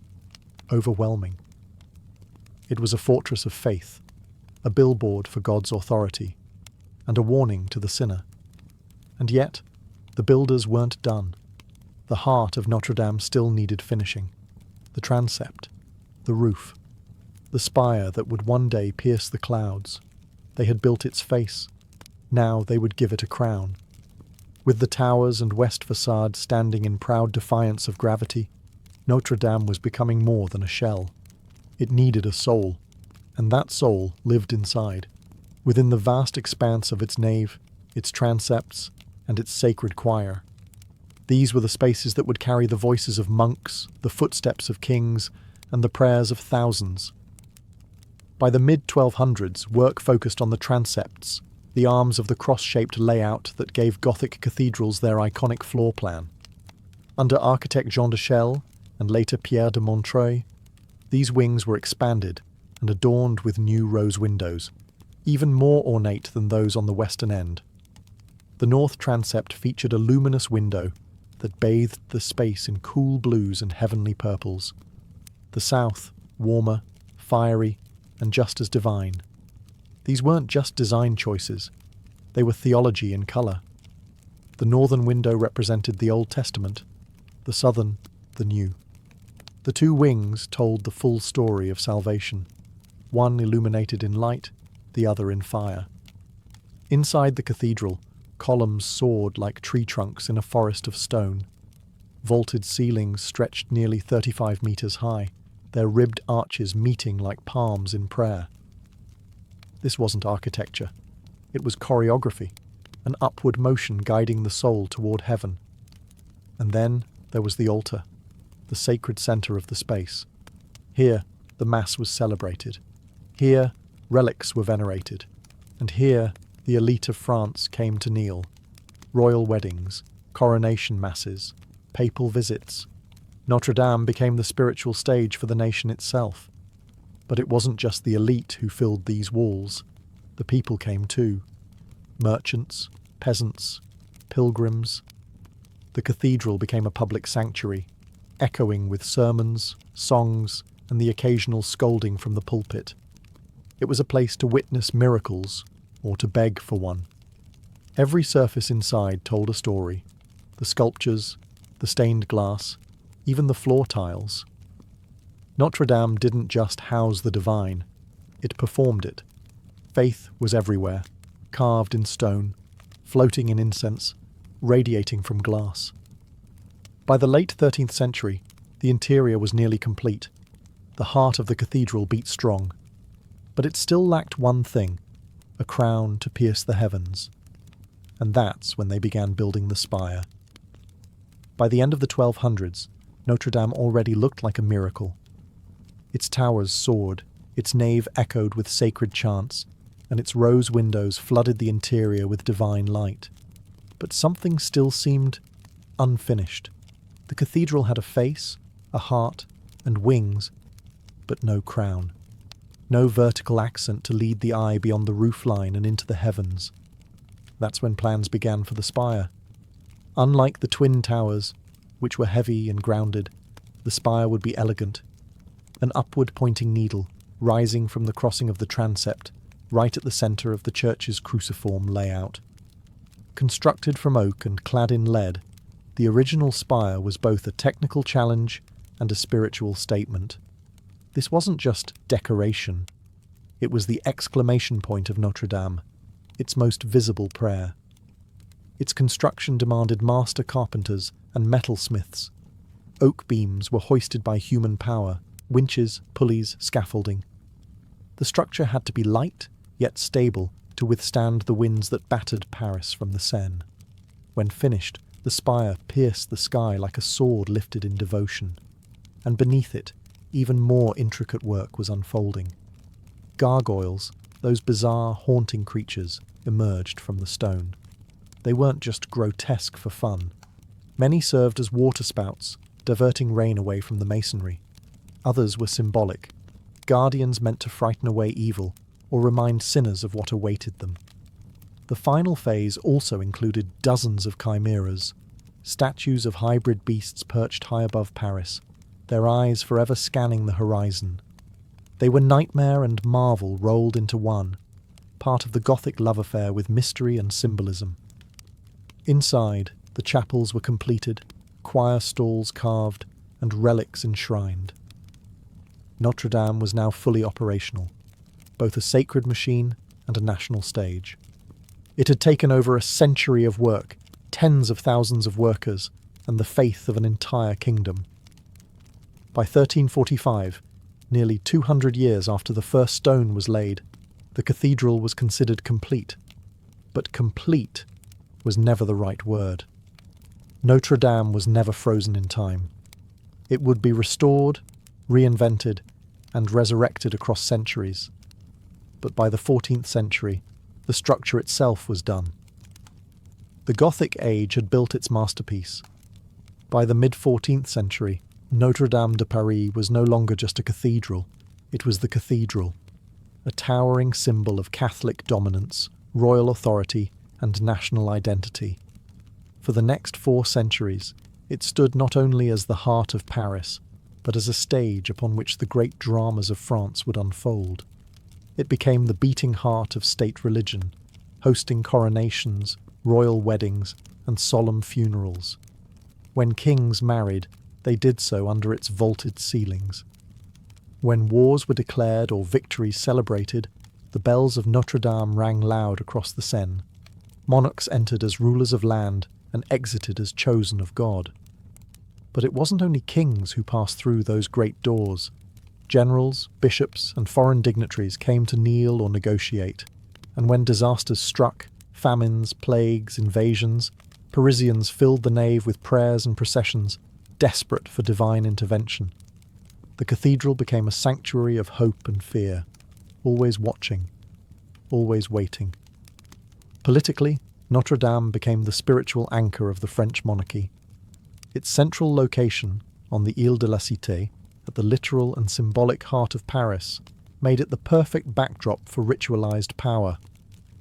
overwhelming. It was a fortress of faith, a billboard for God's authority, and a warning to the sinner. And yet, the builders weren't done. The heart of Notre-Dame still needed finishing. The transept, the roof, the spire that would one day pierce the clouds. They had built its face. Now they would give it a crown. With the towers and west facade standing in proud defiance of gravity, Notre-Dame was becoming more than a shell. It needed a soul, and that soul lived inside, within the vast expanse of its nave, its transepts, and its sacred choir. These were the spaces that would carry the voices of monks, the footsteps of kings, and the prayers of thousands. By the mid-1200s, work focused on the transepts, the arms of the cross-shaped layout that gave Gothic cathedrals their iconic floor plan. Under architect Jean de Chelles, and later Pierre de Montreuil, these wings were expanded and adorned with new rose windows, even more ornate than those on the western end. The north transept featured a luminous window that bathed the space in cool blues and heavenly purples. The south, warmer, fiery, and just as divine. These weren't just design choices, they were theology in colour. The northern window represented the Old Testament, the southern, the New. The two wings told the full story of salvation, one illuminated in light, the other in fire. Inside the cathedral, columns soared like tree trunks in a forest of stone. Vaulted ceilings stretched nearly 35 meters high, their ribbed arches meeting like palms in prayer. This wasn't architecture. It was choreography, an upward motion guiding the soul toward heaven. And then there was the altar, the sacred center of the space. Here, the Mass was celebrated. Here, relics were venerated. And here, the elite of France came to kneel. Royal weddings, coronation masses, papal visits. Notre-Dame became the spiritual stage for the nation itself. But it wasn't just the elite who filled these walls. The people came too. Merchants, peasants, pilgrims. The cathedral became a public sanctuary, echoing with sermons, songs, and the occasional scolding from the pulpit. It was a place to witness miracles, or to beg for one. Every surface inside told a story. The sculptures, the stained glass, even the floor tiles. Notre-Dame didn't just house the divine, it performed it. Faith was everywhere, carved in stone, floating in incense, radiating from glass. By the late 13th century, the interior was nearly complete. The heart of the cathedral beat strong. But it still lacked one thing, a crown to pierce the heavens. And that's when they began building the spire. By the end of the 1200s, Notre-Dame already looked like a miracle. Its towers soared, its nave echoed with sacred chants, and its rose windows flooded the interior with divine light. But something still seemed unfinished. The cathedral had a face, a heart, and wings, but no crown. No vertical accent to lead the eye beyond the roofline and into the heavens. That's when plans began for the spire. Unlike the twin towers, which were heavy and grounded, the spire would be elegant. An upward-pointing needle, rising from the crossing of the transept, right at the centre of the church's cruciform layout. Constructed from oak and clad in lead, the original spire was both a technical challenge and a spiritual statement. This wasn't just decoration. It was the exclamation point of Notre-Dame, its most visible prayer. Its construction demanded master carpenters and metalsmiths. Oak beams were hoisted by human power, winches, pulleys, scaffolding. The structure had to be light, yet stable, to withstand the winds that battered Paris from the Seine. When finished, the spire pierced the sky like a sword lifted in devotion, and beneath it, even more intricate work was unfolding. Gargoyles, those bizarre, haunting creatures, emerged from the stone. They weren't just grotesque for fun. Many served as waterspouts, diverting rain away from the masonry. Others were symbolic, guardians meant to frighten away evil or remind sinners of what awaited them. The final phase also included dozens of chimeras, statues of hybrid beasts perched high above Paris, their eyes forever scanning the horizon. They were nightmare and marvel rolled into one, part of the Gothic love affair with mystery and symbolism. Inside, the chapels were completed, choir stalls carved, and relics enshrined. Notre-Dame was now fully operational, both a sacred machine and a national stage. It had taken over a century of work, tens of thousands of workers, and the faith of an entire kingdom. By 1345, nearly 200 years after the first stone was laid, the cathedral was considered complete. But complete was never the right word. Notre-Dame was never frozen in time. It would be restored, reinvented, and resurrected across centuries. But by the 14th century, the structure itself was done. The Gothic age had built its masterpiece. By the mid-14th century, Notre-Dame de Paris was no longer just a cathedral, it was the cathedral, a towering symbol of Catholic dominance, royal authority, and national identity. For the next 4 centuries, it stood not only as the heart of Paris, but as a stage upon which the great dramas of France would unfold. It became the beating heart of state religion, hosting coronations, royal weddings, and solemn funerals. When kings married, they did so under its vaulted ceilings. When wars were declared or victories celebrated, the bells of Notre-Dame rang loud across the Seine. Monarchs entered as rulers of land and exited as chosen of God. But it wasn't only kings who passed through those great doors. Generals, bishops, and foreign dignitaries came to kneel or negotiate, and when disasters struck, famines, plagues, invasions, Parisians filled the nave with prayers and processions, desperate for divine intervention. The cathedral became a sanctuary of hope and fear, always watching, always waiting. Politically, Notre-Dame became the spiritual anchor of the French monarchy. Its central location, on the Ile de la Cité, at the literal and symbolic heart of Paris, made it the perfect backdrop for ritualized power.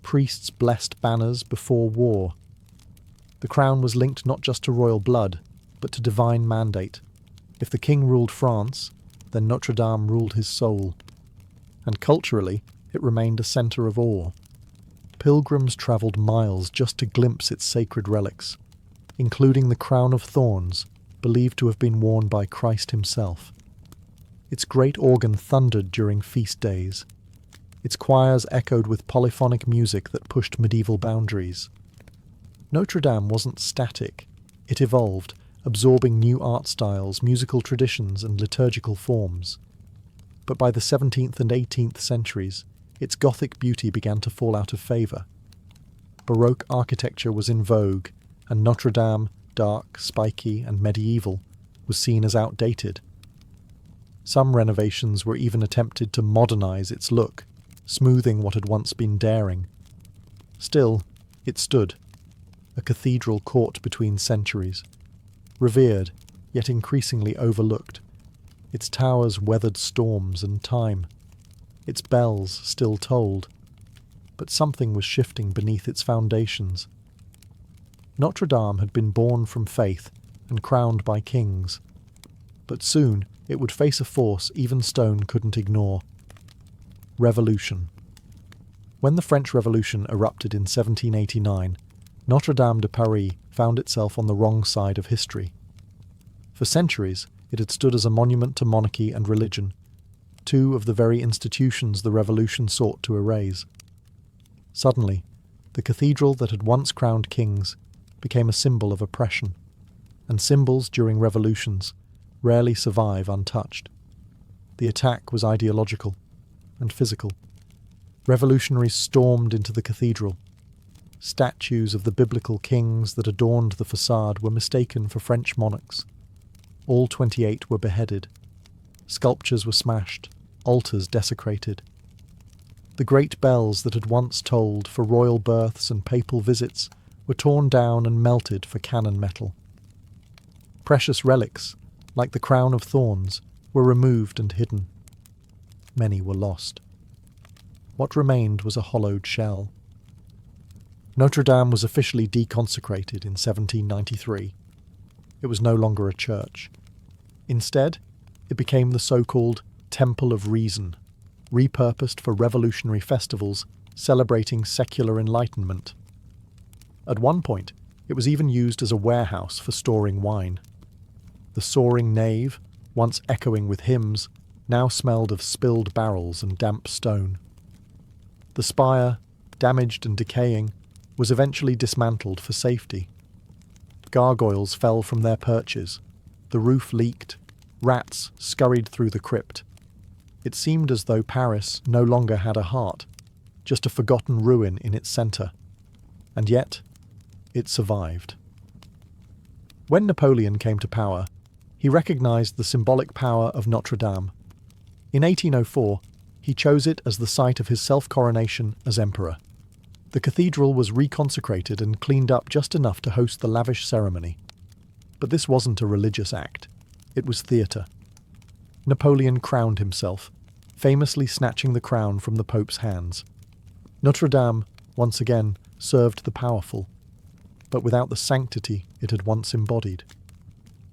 Priests blessed banners before war. The crown was linked not just to royal blood, but to divine mandate. If the king ruled France, then Notre-Dame ruled his soul. And culturally, it remained a centre of awe. Pilgrims travelled miles just to glimpse its sacred relics, including the crown of thorns, believed to have been worn by Christ himself. Its great organ thundered during feast days. Its choirs echoed with polyphonic music that pushed medieval boundaries. Notre-Dame wasn't static. It evolved, absorbing new art styles, musical traditions, and liturgical forms. But by the 17th and 18th centuries, its Gothic beauty began to fall out of favour. Baroque architecture was in vogue, and Notre-Dame, dark, spiky, and medieval, was seen as outdated. Some renovations were even attempted to modernise its look, smoothing what had once been daring. Still, it stood, a cathedral caught between centuries, revered, yet increasingly overlooked. Its towers weathered storms and time. Its bells still tolled. But something was shifting beneath its foundations. Notre-Dame had been born from faith and crowned by kings. But soon it would face a force even stone couldn't ignore. Revolution. When the French Revolution erupted in 1789, Notre-Dame de Paris found itself on the wrong side of history. For centuries, it had stood as a monument to monarchy and religion, two of the very institutions the Revolution sought to erase. Suddenly, the cathedral that had once crowned kings became a symbol of oppression, and symbols during revolutions rarely survive untouched. The attack was ideological and physical. Revolutionaries stormed into the cathedral. Statues of the biblical kings that adorned the facade were mistaken for French monarchs. All 28 were beheaded. Sculptures were smashed, altars desecrated. The great bells that had once tolled for royal births and papal visits were torn down and melted for cannon metal. Precious relics, like the crown of thorns, were removed and hidden. Many were lost. What remained was a hollowed shell. Notre-Dame was officially deconsecrated in 1793. It was no longer a church. Instead, it became the so-called Temple of Reason, repurposed for revolutionary festivals celebrating secular enlightenment. At one point, it was even used as a warehouse for storing wine. The soaring nave, once echoing with hymns, now smelled of spilled barrels and damp stone. The spire, damaged and decaying, was eventually dismantled for safety. Gargoyles fell from their perches, the roof leaked, rats scurried through the crypt. It seemed as though Paris no longer had a heart, just a forgotten ruin in its centre. And yet, it survived. When Napoleon came to power, he recognised the symbolic power of Notre-Dame. In 1804, he chose it as the site of his self-coronation as emperor. The cathedral was reconsecrated and cleaned up just enough to host the lavish ceremony. But this wasn't a religious act. It was theatre. Napoleon crowned himself, famously snatching the crown from the Pope's hands. Notre-Dame, once again, served the powerful, but without the sanctity it had once embodied.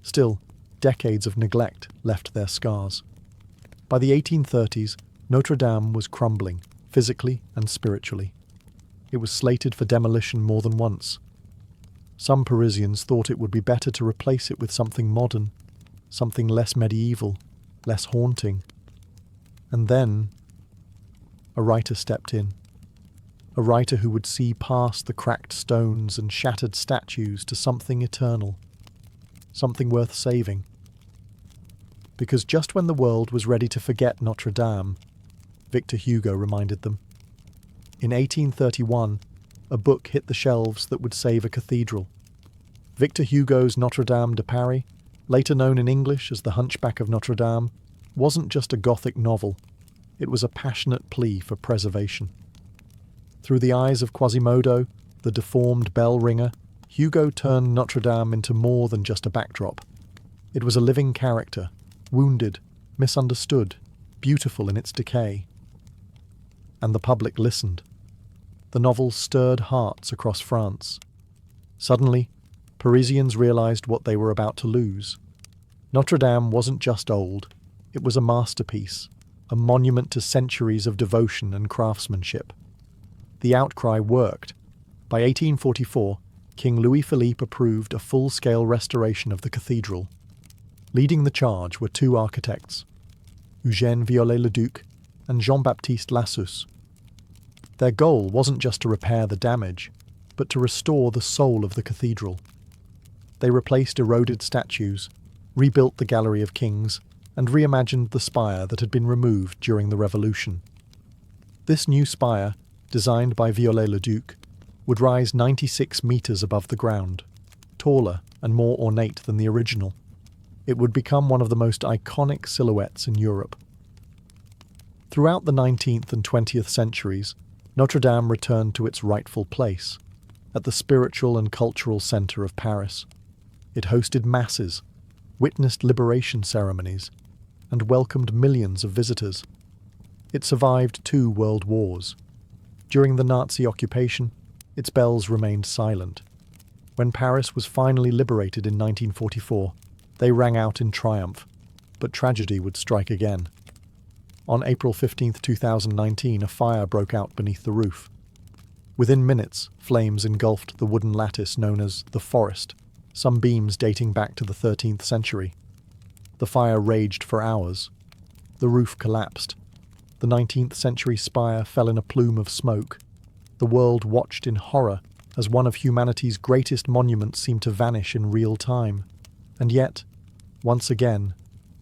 Still, decades of neglect left their scars. By the 1830s, Notre-Dame was crumbling, physically and spiritually. It was slated for demolition more than once. Some Parisians thought it would be better to replace it with something modern, something less medieval, less haunting. And then, a writer stepped in. A writer who would see past the cracked stones and shattered statues to something eternal, something worth saving. Because just when the world was ready to forget Notre-Dame, Victor Hugo reminded them. In 1831, a book hit the shelves that would save a cathedral. Victor Hugo's Notre-Dame de Paris, later known in English as The Hunchback of Notre-Dame, wasn't just a Gothic novel. It was a passionate plea for preservation. Through the eyes of Quasimodo, the deformed bell ringer, Hugo turned Notre-Dame into more than just a backdrop. It was a living character, wounded, misunderstood, beautiful in its decay. And the public listened. The novel stirred hearts across France. Suddenly, Parisians realized what they were about to lose. Notre-Dame wasn't just old, it was a masterpiece, a monument to centuries of devotion and craftsmanship. The outcry worked. By 1844, King Louis-Philippe approved a full-scale restoration of the cathedral. Leading the charge were two architects, Eugène Viollet-le-Duc and Jean-Baptiste Lassus. Their goal wasn't just to repair the damage, but to restore the soul of the cathedral. They replaced eroded statues, rebuilt the Gallery of Kings, and reimagined the spire that had been removed during the Revolution. This new spire, designed by Viollet-le-Duc, would rise 96 metres above the ground, taller and more ornate than the original. It would become one of the most iconic silhouettes in Europe. Throughout the 19th and 20th centuries, Notre-Dame returned to its rightful place, at the spiritual and cultural centre of Paris. It hosted masses, witnessed liberation ceremonies, and welcomed millions of visitors. It survived 2 world wars. During the Nazi occupation, its bells remained silent. When Paris was finally liberated in 1944, they rang out in triumph, But tragedy would strike again. On April 15, 2019, a fire broke out beneath the roof. Within minutes, flames engulfed the wooden lattice known as the forest, some beams dating back to the 13th century. The fire raged for hours. The roof collapsed. The 19th century spire fell in a plume of smoke. The world watched in horror as one of humanity's greatest monuments seemed to vanish in real time. And yet, once again,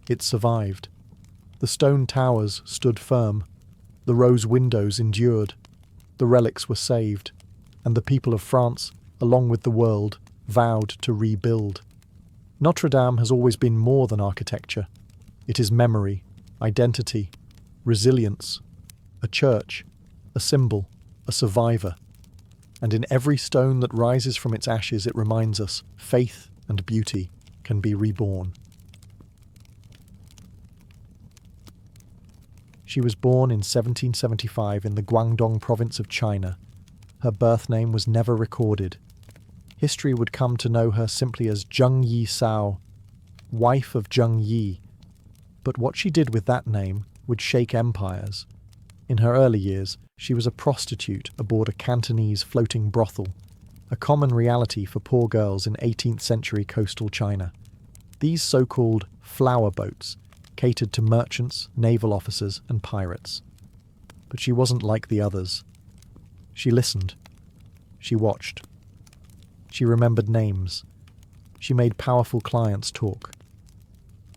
it survived. The stone towers stood firm. The rose windows endured. The relics were saved. And the people of France, along with the world, vowed to rebuild. Notre-Dame has always been more than architecture. It is memory, identity, resilience, a church, a symbol, a survivor. And in every stone that rises from its ashes, it reminds us faith and beauty can be reborn. She was born in 1775 in the Guangdong province of China. Her birth name was never recorded. History would come to know her simply as Zheng Yi Sao, wife of Zheng Yi. But what she did with that name would shake empires. In her early years, she was a prostitute aboard a Cantonese floating brothel, a common reality for poor girls in 18th century coastal China. These so-called flower boats catered to merchants, naval officers, and pirates. But she wasn't like the others. She listened. She watched. She remembered names. She made powerful clients talk.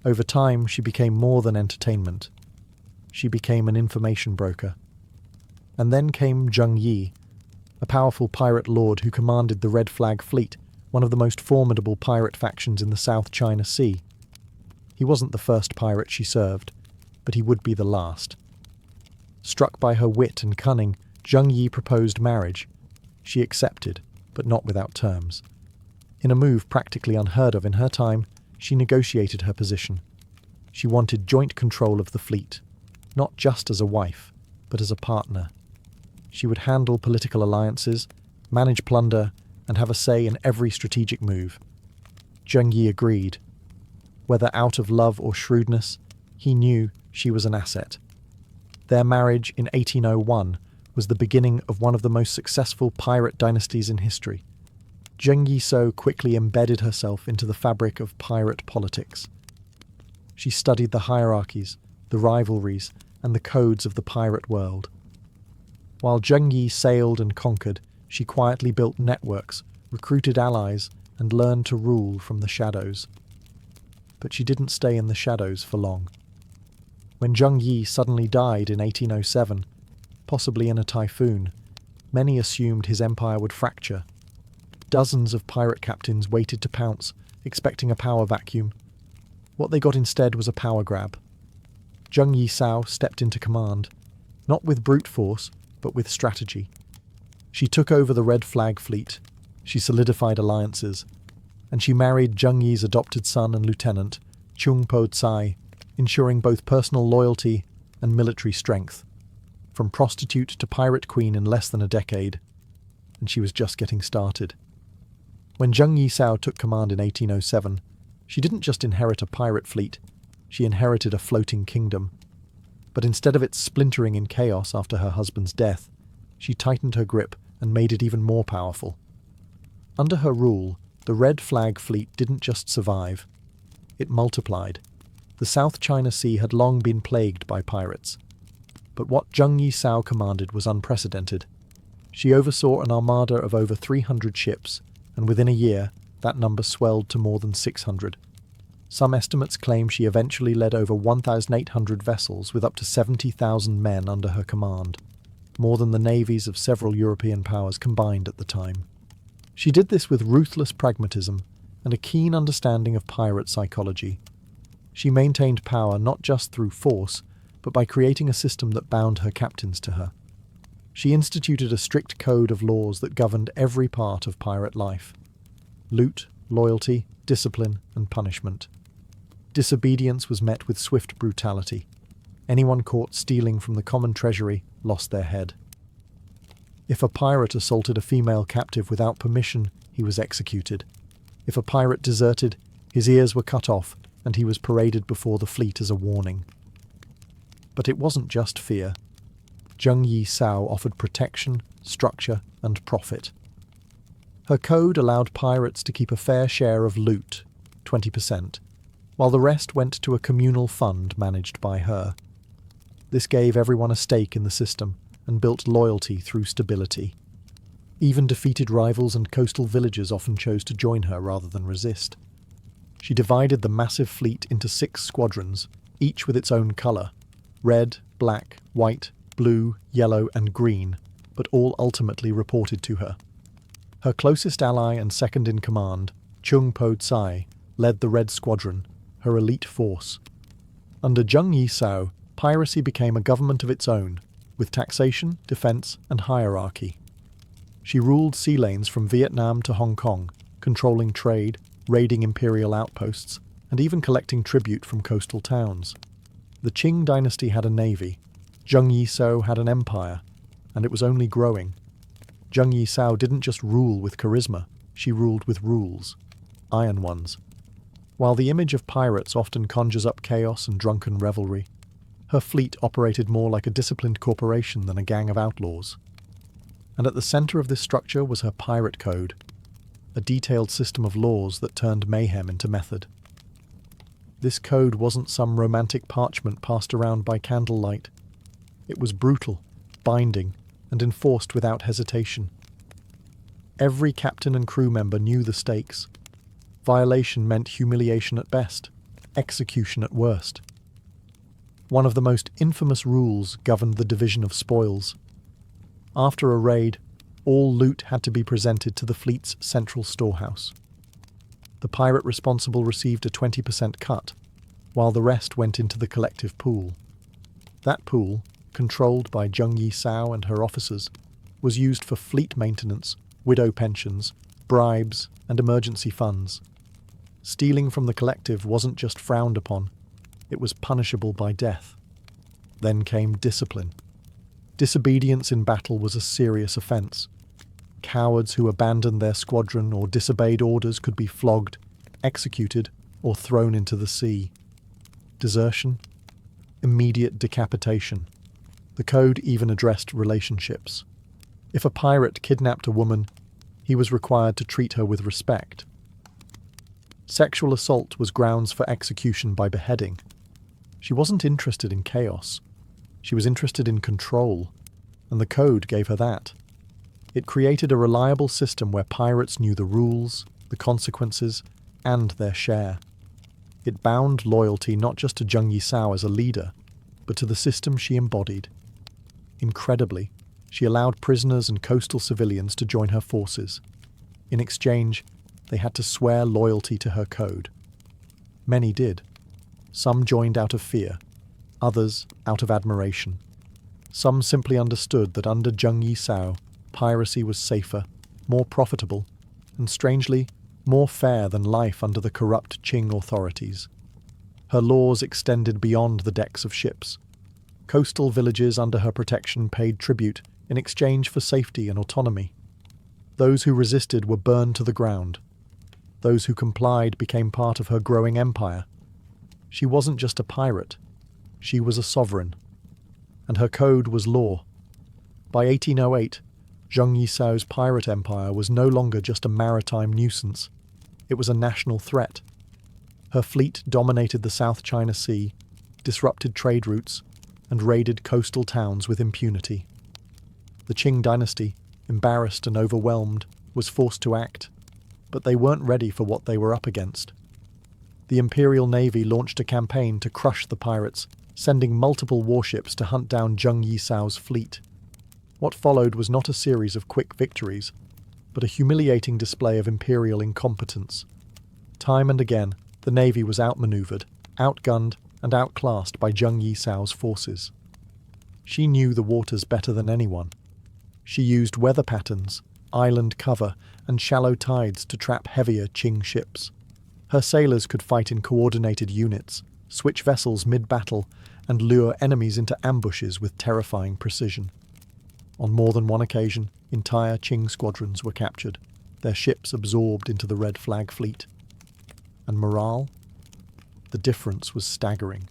Over time, she became more than entertainment. She became an information broker. And then came Zheng Yi, a powerful pirate lord who commanded the Red Flag Fleet, one of the most formidable pirate factions in the South China Sea. He wasn't the first pirate she served, but he would be the last. Struck by her wit and cunning, Zheng Yi proposed marriage. She accepted, but not without terms. In a move practically unheard of in her time, she negotiated her position. She wanted joint control of the fleet, not just as a wife, but as a partner. She would handle political alliances, manage plunder, and have a say in every strategic move. Zheng Yi agreed. Whether out of love or shrewdness, he knew she was an asset. Their marriage in 1801 was the beginning of one of the most successful pirate dynasties in history. Zheng Yi So quickly embedded herself into the fabric of pirate politics. She studied the hierarchies, the rivalries, and the codes of the pirate world. While Zheng Yi sailed and conquered, she quietly built networks, recruited allies, and learned to rule from the shadows. But she didn't stay in the shadows for long. When Zheng Yi suddenly died in 1807, possibly in a typhoon, many assumed his empire would fracture. Dozens of pirate captains waited to pounce, expecting a power vacuum. What they got instead was a power grab. Zheng Yi Sao stepped into command, not with brute force, but with strategy. She took over the Red Flag Fleet, she solidified alliances, and she married Zheng Yi's adopted son and lieutenant, Chung Po Tsai, ensuring both personal loyalty and military strength. From prostitute to pirate queen in less than a decade, and she was just getting started. When Zheng Yi Sao took command in 1807, she didn't just inherit a pirate fleet, she inherited a floating kingdom. But instead of it splintering in chaos after her husband's death, she tightened her grip and made it even more powerful. Under her rule, the Red Flag Fleet didn't just survive, it multiplied. The South China Sea had long been plagued by pirates. But what Zheng Yi Sao commanded was unprecedented. She oversaw an armada of over 300 ships, and within a year, that number swelled to more than 600. Some estimates claim she eventually led over 1,800 vessels with up to 70,000 men under her command, more than the navies of several European powers combined at the time. She did this with ruthless pragmatism and a keen understanding of pirate psychology. She maintained power not just through force, but by creating a system that bound her captains to her. She instituted a strict code of laws that governed every part of pirate life: loot, loyalty, discipline, and punishment. Disobedience was met with swift brutality. Anyone caught stealing from the common treasury lost their head. If a pirate assaulted a female captive without permission, he was executed. If a pirate deserted, his ears were cut off, and he was paraded before the fleet as a warning. But it wasn't just fear. Zheng Yisao offered protection, structure, and profit. Her code allowed pirates to keep a fair share of loot, 20%, while the rest went to a communal fund managed by her. This gave everyone a stake in the system and built loyalty through stability. Even defeated rivals and coastal villagers often chose to join her rather than resist. She divided the massive fleet into 6 squadrons, each with its own colour: red, black, white, blue, yellow, and green, but all ultimately reported to her. Her closest ally and second-in-command, Chung Po Tsai, led the Red Squadron, her elite force. Under Zheng Yisao, piracy became a government of its own, with taxation, defence, and hierarchy. She ruled sea lanes from Vietnam to Hong Kong, controlling trade, raiding imperial outposts, and even collecting tribute from coastal towns. The Qing dynasty had a navy. Zheng Yisao had an empire, and it was only growing. Zheng Yisao didn't just rule with charisma, she ruled with rules. Iron ones. While the image of pirates often conjures up chaos and drunken revelry, her fleet operated more like a disciplined corporation than a gang of outlaws. And at the centre of this structure was her pirate code, a detailed system of laws that turned mayhem into method. This code wasn't some romantic parchment passed around by candlelight. It was brutal, binding, and enforced without hesitation. Every captain and crew member knew the stakes. Violation meant humiliation at best, execution at worst. One of the most infamous rules governed the division of spoils. After a raid, all loot had to be presented to the fleet's central storehouse. The pirate responsible received a 20% cut, while the rest went into the collective pool. That pool, controlled by Zheng Yisao and her officers, was used for fleet maintenance, widow pensions, bribes, and emergency funds. Stealing from the collective wasn't just frowned upon, it was punishable by death. Then came discipline. Disobedience in battle was a serious offence. Cowards who abandoned their squadron or disobeyed orders could be flogged, executed, or thrown into the sea. Desertion? Immediate decapitation. The code even addressed relationships. If a pirate kidnapped a woman, he was required to treat her with respect. Sexual assault was grounds for execution by beheading. She wasn't interested in chaos. She was interested in control, and the code gave her that. It created a reliable system where pirates knew the rules, the consequences, and their share. It bound loyalty not just to Zheng Yisao as a leader, but to the system she embodied. Incredibly, she allowed prisoners and coastal civilians to join her forces. In exchange, they had to swear loyalty to her code. Many did. Some joined out of fear, others out of admiration. Some simply understood that under Zheng Yisao, piracy was safer, more profitable, and strangely, more fair than life under the corrupt Qing authorities. Her laws extended beyond the decks of ships. Coastal villages under her protection paid tribute in exchange for safety and autonomy. Those who resisted were burned to the ground. Those who complied became part of her growing empire. She wasn't just a pirate. She was a sovereign. And her code was law. By 1808, Zheng Yisao's pirate empire was no longer just a maritime nuisance. It was a national threat. Her fleet dominated the South China Sea, disrupted trade routes, and raided coastal towns with impunity. The Qing dynasty, embarrassed and overwhelmed, was forced to act, but they weren't ready for what they were up against. The Imperial Navy launched a campaign to crush the pirates, sending multiple warships to hunt down Zheng Yisao's fleet. What followed was not a series of quick victories, but a humiliating display of imperial incompetence. Time and again, the Navy was outmaneuvered, outgunned, and outclassed by Zheng Yisao's forces. She knew the waters better than anyone. She used weather patterns, island cover, and shallow tides to trap heavier Qing ships. Her sailors could fight in coordinated units, switch vessels mid-battle, and lure enemies into ambushes with terrifying precision. On more than one occasion, entire Qing squadrons were captured, their ships absorbed into the Red Flag fleet. And morale? the difference was staggering.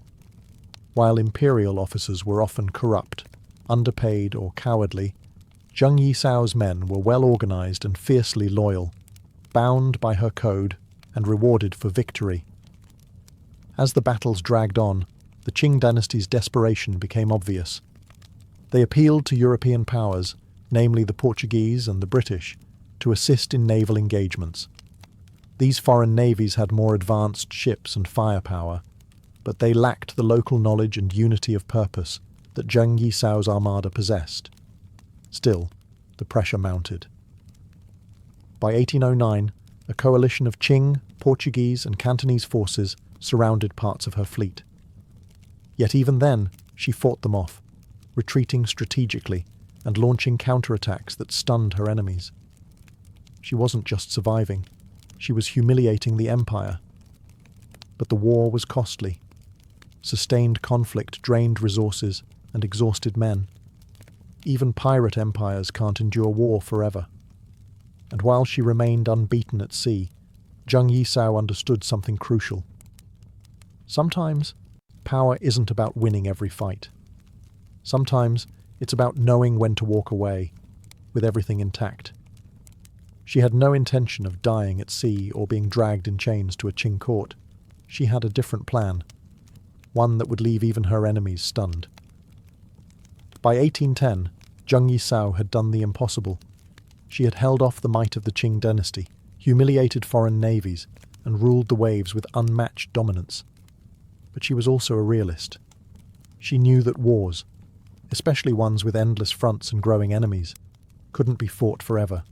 While imperial officers were often corrupt, underpaid or cowardly, Zheng Yisao's men were well organized and fiercely loyal, bound by her code and rewarded for victory. As the battles dragged on, the Qing dynasty's desperation became obvious. They appealed to European powers, namely the Portuguese and the British, to assist in naval engagements. These foreign navies had more advanced ships and firepower, but they lacked the local knowledge and unity of purpose that Zheng Yisao's armada possessed. Still, the pressure mounted. By 1809, a coalition of Qing, Portuguese and Cantonese forces surrounded parts of her fleet. Yet even then, she fought them off, retreating strategically and launching counterattacks that stunned her enemies. She wasn't just surviving, she was humiliating the empire. But the war was costly. Sustained conflict drained resources and exhausted men. Even pirate empires can't endure war forever. And while she remained unbeaten at sea, Zheng Yisao understood something crucial. Sometimes, power isn't about winning every fight. Sometimes, it's about knowing when to walk away, with everything intact. She had no intention of dying at sea or being dragged in chains to a Qing court. She had a different plan, one that would leave even her enemies stunned. By 1810, Zheng Yisao had done the impossible. She had held off the might of the Qing dynasty, humiliated foreign navies, and ruled the waves with unmatched dominance. But she was also a realist. She knew that wars, especially ones with endless fronts and growing enemies, couldn't be fought forever.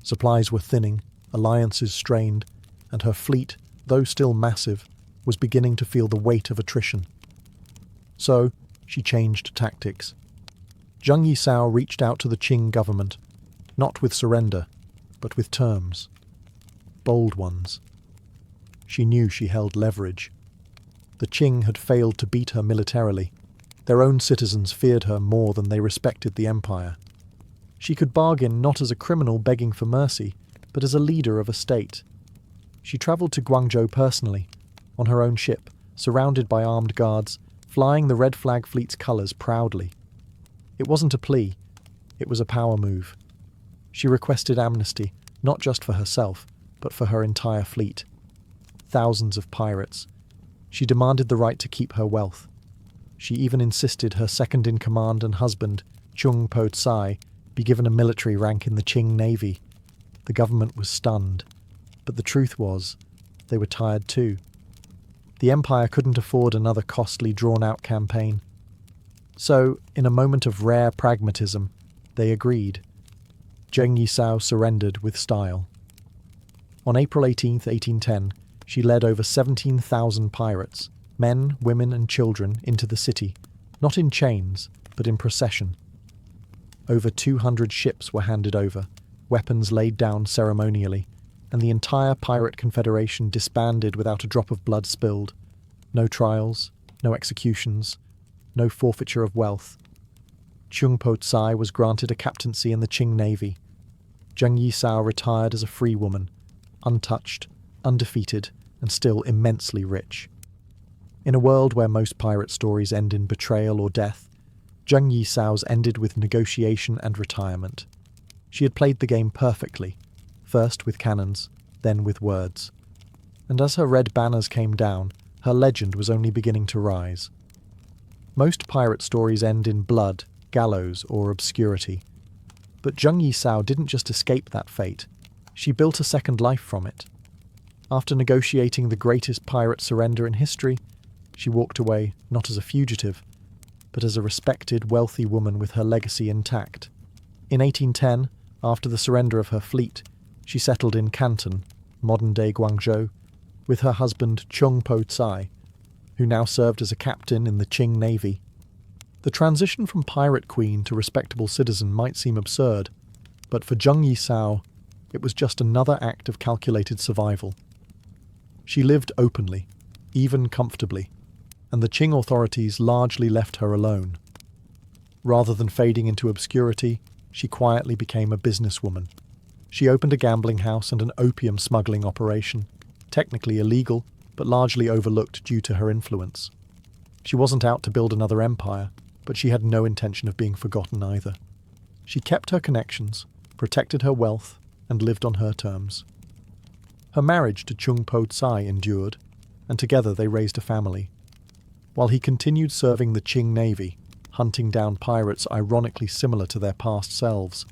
Supplies were thinning, alliances strained, and her fleet, though still massive, was beginning to feel the weight of attrition. So, she changed tactics. Zheng Yisao reached out to the Qing government, not with surrender, but with terms. Bold ones. She knew she held leverage. The Qing had failed to beat her militarily. Their own citizens feared her more than they respected the empire. She could bargain not as a criminal begging for mercy, but as a leader of a state. She travelled to Guangzhou personally, on her own ship, surrounded by armed guards, flying the Red Flag Fleet's colours proudly. It wasn't a plea, it was a power move. She requested amnesty, not just for herself, but for her entire fleet. Thousands of pirates. She demanded the right to keep her wealth. She even insisted her second-in-command and husband, Chung Po-tsai, be given a military rank in the Qing Navy. The government was stunned, but the truth was, they were tired too. The empire couldn't afford another costly, drawn-out campaign. So, in a moment of rare pragmatism, they agreed. Zheng Yisao surrendered with style. On April 18, 1810, she led over 17,000 pirates, men, women and children, into the city, not in chains, but in procession. Over 200 ships were handed over, weapons laid down ceremonially, and the entire pirate confederation disbanded without a drop of blood spilled. No trials, no executions, no forfeiture of wealth. Chung Po-tsai was granted a captaincy in the Qing Navy. Zheng Yisao retired as a free woman, untouched, undefeated, and still immensely rich. In a world where most pirate stories end in betrayal or death, Zheng Yisao's ended with negotiation and retirement. She had played the game perfectly, first with cannons, then with words. And as her red banners came down, her legend was only beginning to rise. Most pirate stories end in blood, gallows, or obscurity. But Zheng Yisao didn't just escape that fate, she built a second life from it. After negotiating the greatest pirate surrender in history, she walked away not as a fugitive, but as a respected, wealthy woman with her legacy intact. In 1810, after the surrender of her fleet, she settled in Canton, modern-day Guangzhou, with her husband Chung Po-tsai, who now served as a captain in the Qing Navy. The transition from pirate queen to respectable citizen might seem absurd, but for Zheng Yisao, it was just another act of calculated survival. She lived openly, even comfortably, and the Qing authorities largely left her alone. Rather than fading into obscurity, she quietly became a businesswoman. She opened a gambling house and an opium smuggling operation, technically illegal, but largely overlooked due to her influence. She wasn't out to build another empire, but she had no intention of being forgotten either. She kept her connections, protected her wealth, and lived on her terms. Her marriage to Chung Po Tsai endured, and together they raised a family. While he continued serving the Qing Navy, hunting down pirates ironically similar to their past selves,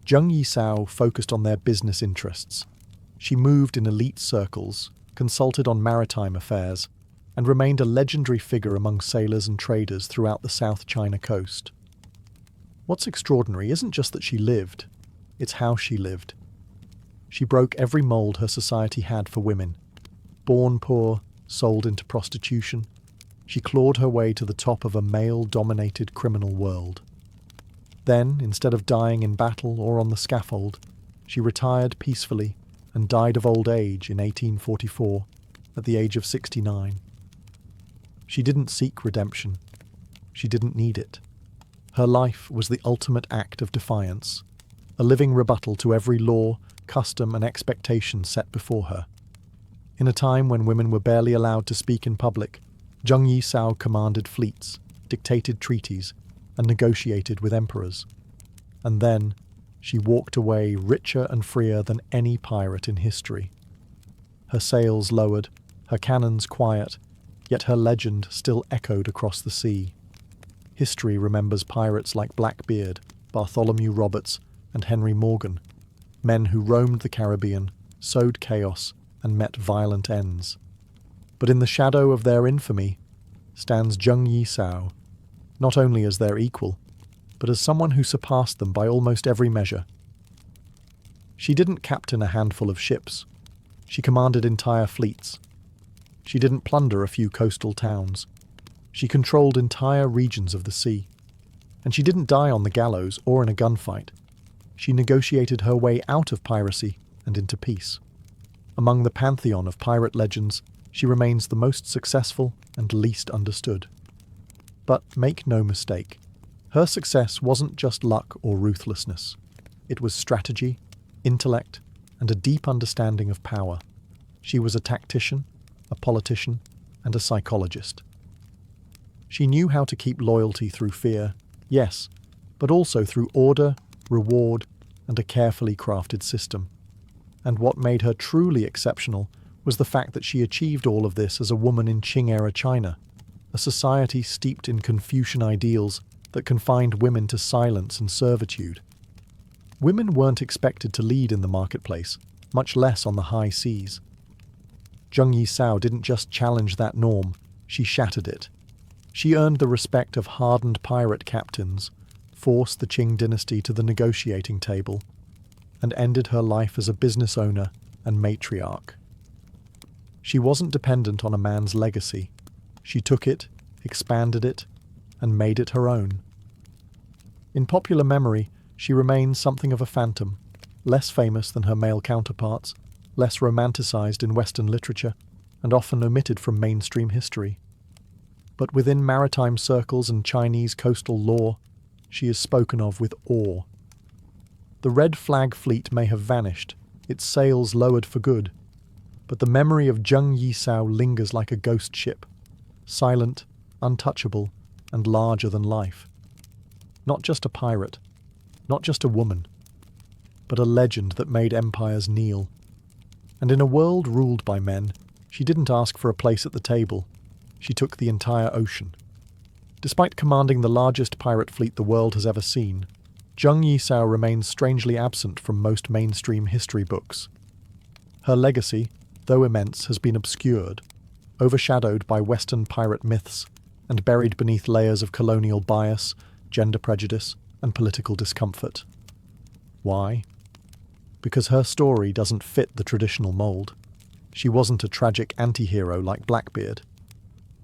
Zheng Yisao focused on their business interests. She moved in elite circles, consulted on maritime affairs, and remained a legendary figure among sailors and traders throughout the South China coast. What's extraordinary isn't just that she lived, it's how she lived. She broke every mold her society had for women. Born poor, sold into prostitution, she clawed her way to the top of a male-dominated criminal world. Then, instead of dying in battle or on the scaffold, she retired peacefully and died of old age in 1844, at the age of 69. She didn't seek redemption. She didn't need it. Her life was the ultimate act of defiance, a living rebuttal to every law, custom, and expectation set before her. In a time when women were barely allowed to speak in public, Zheng Yisao commanded fleets, dictated treaties, and negotiated with emperors. And then, she walked away richer and freer than any pirate in history. Her sails lowered, her cannons quiet, yet her legend still echoed across the sea. History remembers pirates like Blackbeard, Bartholomew Roberts, and Henry Morgan, men who roamed the Caribbean, sowed chaos, and met violent ends. But in the shadow of their infamy stands Zheng Yisao, not only as their equal, but as someone who surpassed them by almost every measure. She didn't captain a handful of ships. She commanded entire fleets. She didn't plunder a few coastal towns. She controlled entire regions of the sea. And she didn't die on the gallows or in a gunfight. She negotiated her way out of piracy and into peace. Among the pantheon of pirate legends, she remains the most successful and least understood. But make no mistake, her success wasn't just luck or ruthlessness. It was strategy, intellect, and a deep understanding of power. She was a tactician, a politician, and a psychologist. She knew how to keep loyalty through fear, yes, but also through order, reward, and a carefully crafted system. And what made her truly exceptional was the fact that she achieved all of this as a woman in Qing-era China, a society steeped in Confucian ideals that confined women to silence and servitude. Women weren't expected to lead in the marketplace, much less on the high seas. Zheng Yisao didn't just challenge that norm, she shattered it. She earned the respect of hardened pirate captains, forced the Qing dynasty to the negotiating table, and ended her life as a business owner and matriarch. She wasn't dependent on a man's legacy. She took it, expanded it, and made it her own. In popular memory, she remains something of a phantom, less famous than her male counterparts, less romanticized in Western literature, and often omitted from mainstream history. But within maritime circles and Chinese coastal lore, she is spoken of with awe. The Red Flag fleet may have vanished, its sails lowered for good, but the memory of Zheng Yisao lingers like a ghost ship, silent, untouchable, and larger than life. Not just a pirate, not just a woman, but a legend that made empires kneel. And in a world ruled by men, she didn't ask for a place at the table. She took the entire ocean. Despite commanding the largest pirate fleet the world has ever seen, Zheng Yisao remains strangely absent from most mainstream history books. Her legacy, though immense, has been obscured, overshadowed by Western pirate myths, and buried beneath layers of colonial bias, gender prejudice, and political discomfort. Why? Because her story doesn't fit the traditional mold. She wasn't a tragic anti-hero like Blackbeard.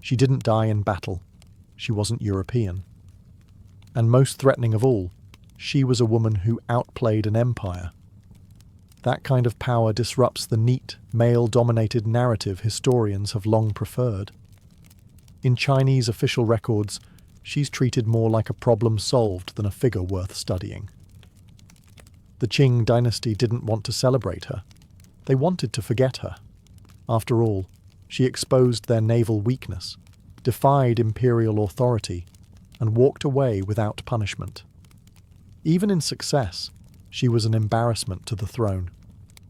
She didn't die in battle. She wasn't European. And most threatening of all, she was a woman who outplayed an empire. That kind of power disrupts the neat, male-dominated narrative historians have long preferred. In Chinese official records, she's treated more like a problem solved than a figure worth studying. The Qing dynasty didn't want to celebrate her. They wanted to forget her. After all, She exposed their naval weakness, defied imperial authority, and walked away without punishment. Even in success, she was an embarrassment to the throne.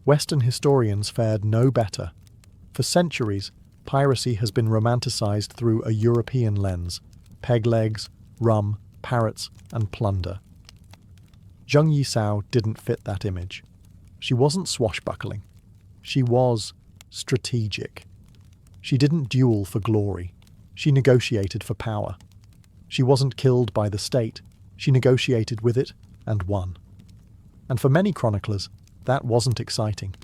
Western historians fared no better. For centuries, piracy has been romanticized through a European lens: peg legs, rum, parrots, and plunder. Zheng Yisao didn't fit that image. She wasn't swashbuckling. She was strategic. She didn't duel for glory. She negotiated for power. She wasn't killed by the state. She negotiated with it and won. And for many chroniclers, that wasn't exciting.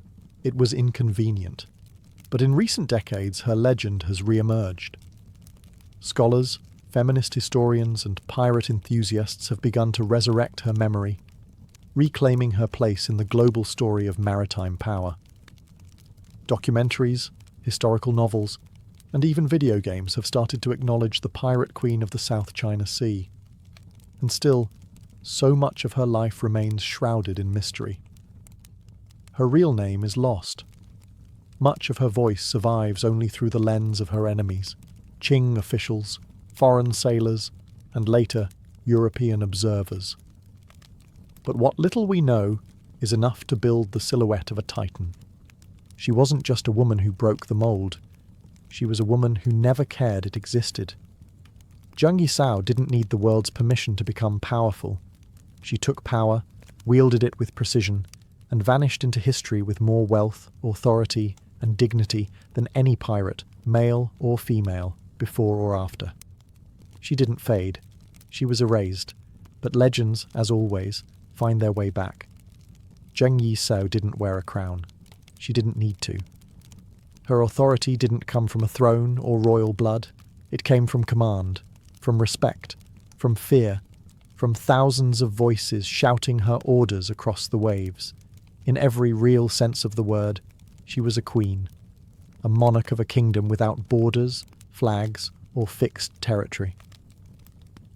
It was inconvenient. But in recent decades, her legend has re-emerged. Scholars, feminist historians, and pirate enthusiasts have begun to resurrect her memory, reclaiming her place in the global story of maritime power. Documentaries, historical novels, and even video games have started to acknowledge the pirate queen of the South China Sea. And still, so much of her life remains shrouded in mystery. Her real name is lost. Much of her voice survives only through the lens of her enemies: Qing officials, foreign sailors, and later, European observers. But what little we know is enough to build the silhouette of a titan. She wasn't just a woman who broke the mold. She was a woman who never cared it existed. Zheng Yisao didn't need the world's permission to become powerful. She took power, wielded it with precision, and vanished into history with more wealth, authority, and dignity than any pirate, male or female, before or after. She didn't fade. She was erased. But legends, as always, find their way back. Zheng Yisao didn't wear a crown. She didn't need to. Her authority didn't come from a throne or royal blood. It came from command, from respect, from fear, from thousands of voices shouting her orders across the waves. In every real sense of the word, she was a queen, a monarch of a kingdom without borders, flags, or fixed territory.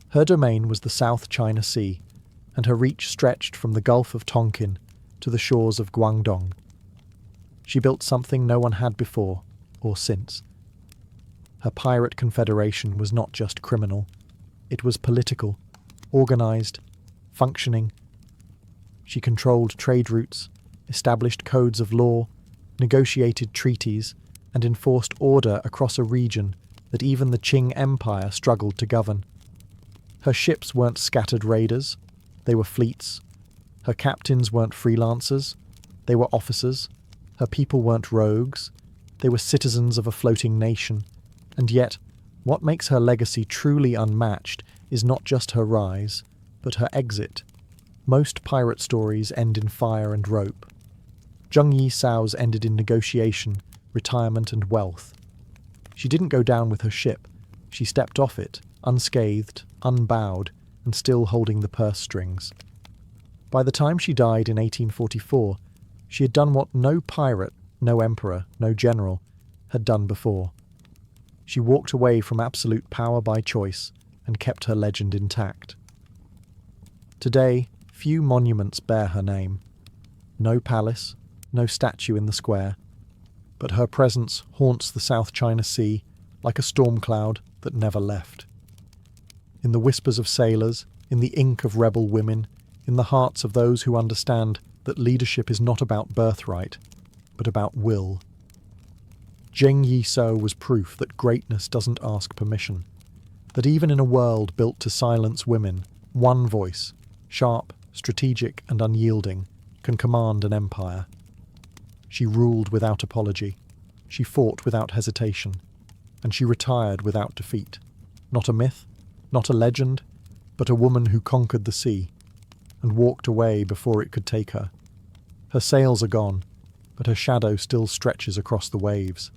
Her domain was the South China Sea, and her reach stretched from the Gulf of Tonkin to the shores of Guangdong. She built something no one had before or since. Her pirate confederation was not just criminal. It was political, organized, functioning. She controlled trade routes, established codes of law, negotiated treaties, and enforced order across a region that even the Qing Empire struggled to govern. Her ships weren't scattered raiders, they were fleets. Her captains weren't freelancers, they were officers. Her people weren't rogues, they were citizens of a floating nation. And yet, what makes her legacy truly unmatched is not just her rise, but her exit. Most pirate stories end in fire and rope. Zheng Yisao's ended in negotiation, retirement, and wealth. She didn't go down with her ship. She stepped off it, unscathed, unbowed, and still holding the purse strings. By the time she died in 1844, she had done what no pirate, no emperor, no general had done before. She walked away from absolute power by choice and kept her legend intact. Today, few monuments bear her name. No palace, no statue in the square, but her presence haunts the South China Sea like a storm cloud that never left. In the whispers of sailors, in the ink of rebel women, in the hearts of those who understand that leadership is not about birthright, but about will. Zheng Yisao was proof that greatness doesn't ask permission, that even in a world built to silence women, one voice, sharp, strategic, and unyielding, can command an empire. She ruled without apology, she fought without hesitation, and she retired without defeat. Not a myth, not a legend, but a woman who conquered the sea, and walked away before it could take her. Her sails are gone, but her shadow still stretches across the waves.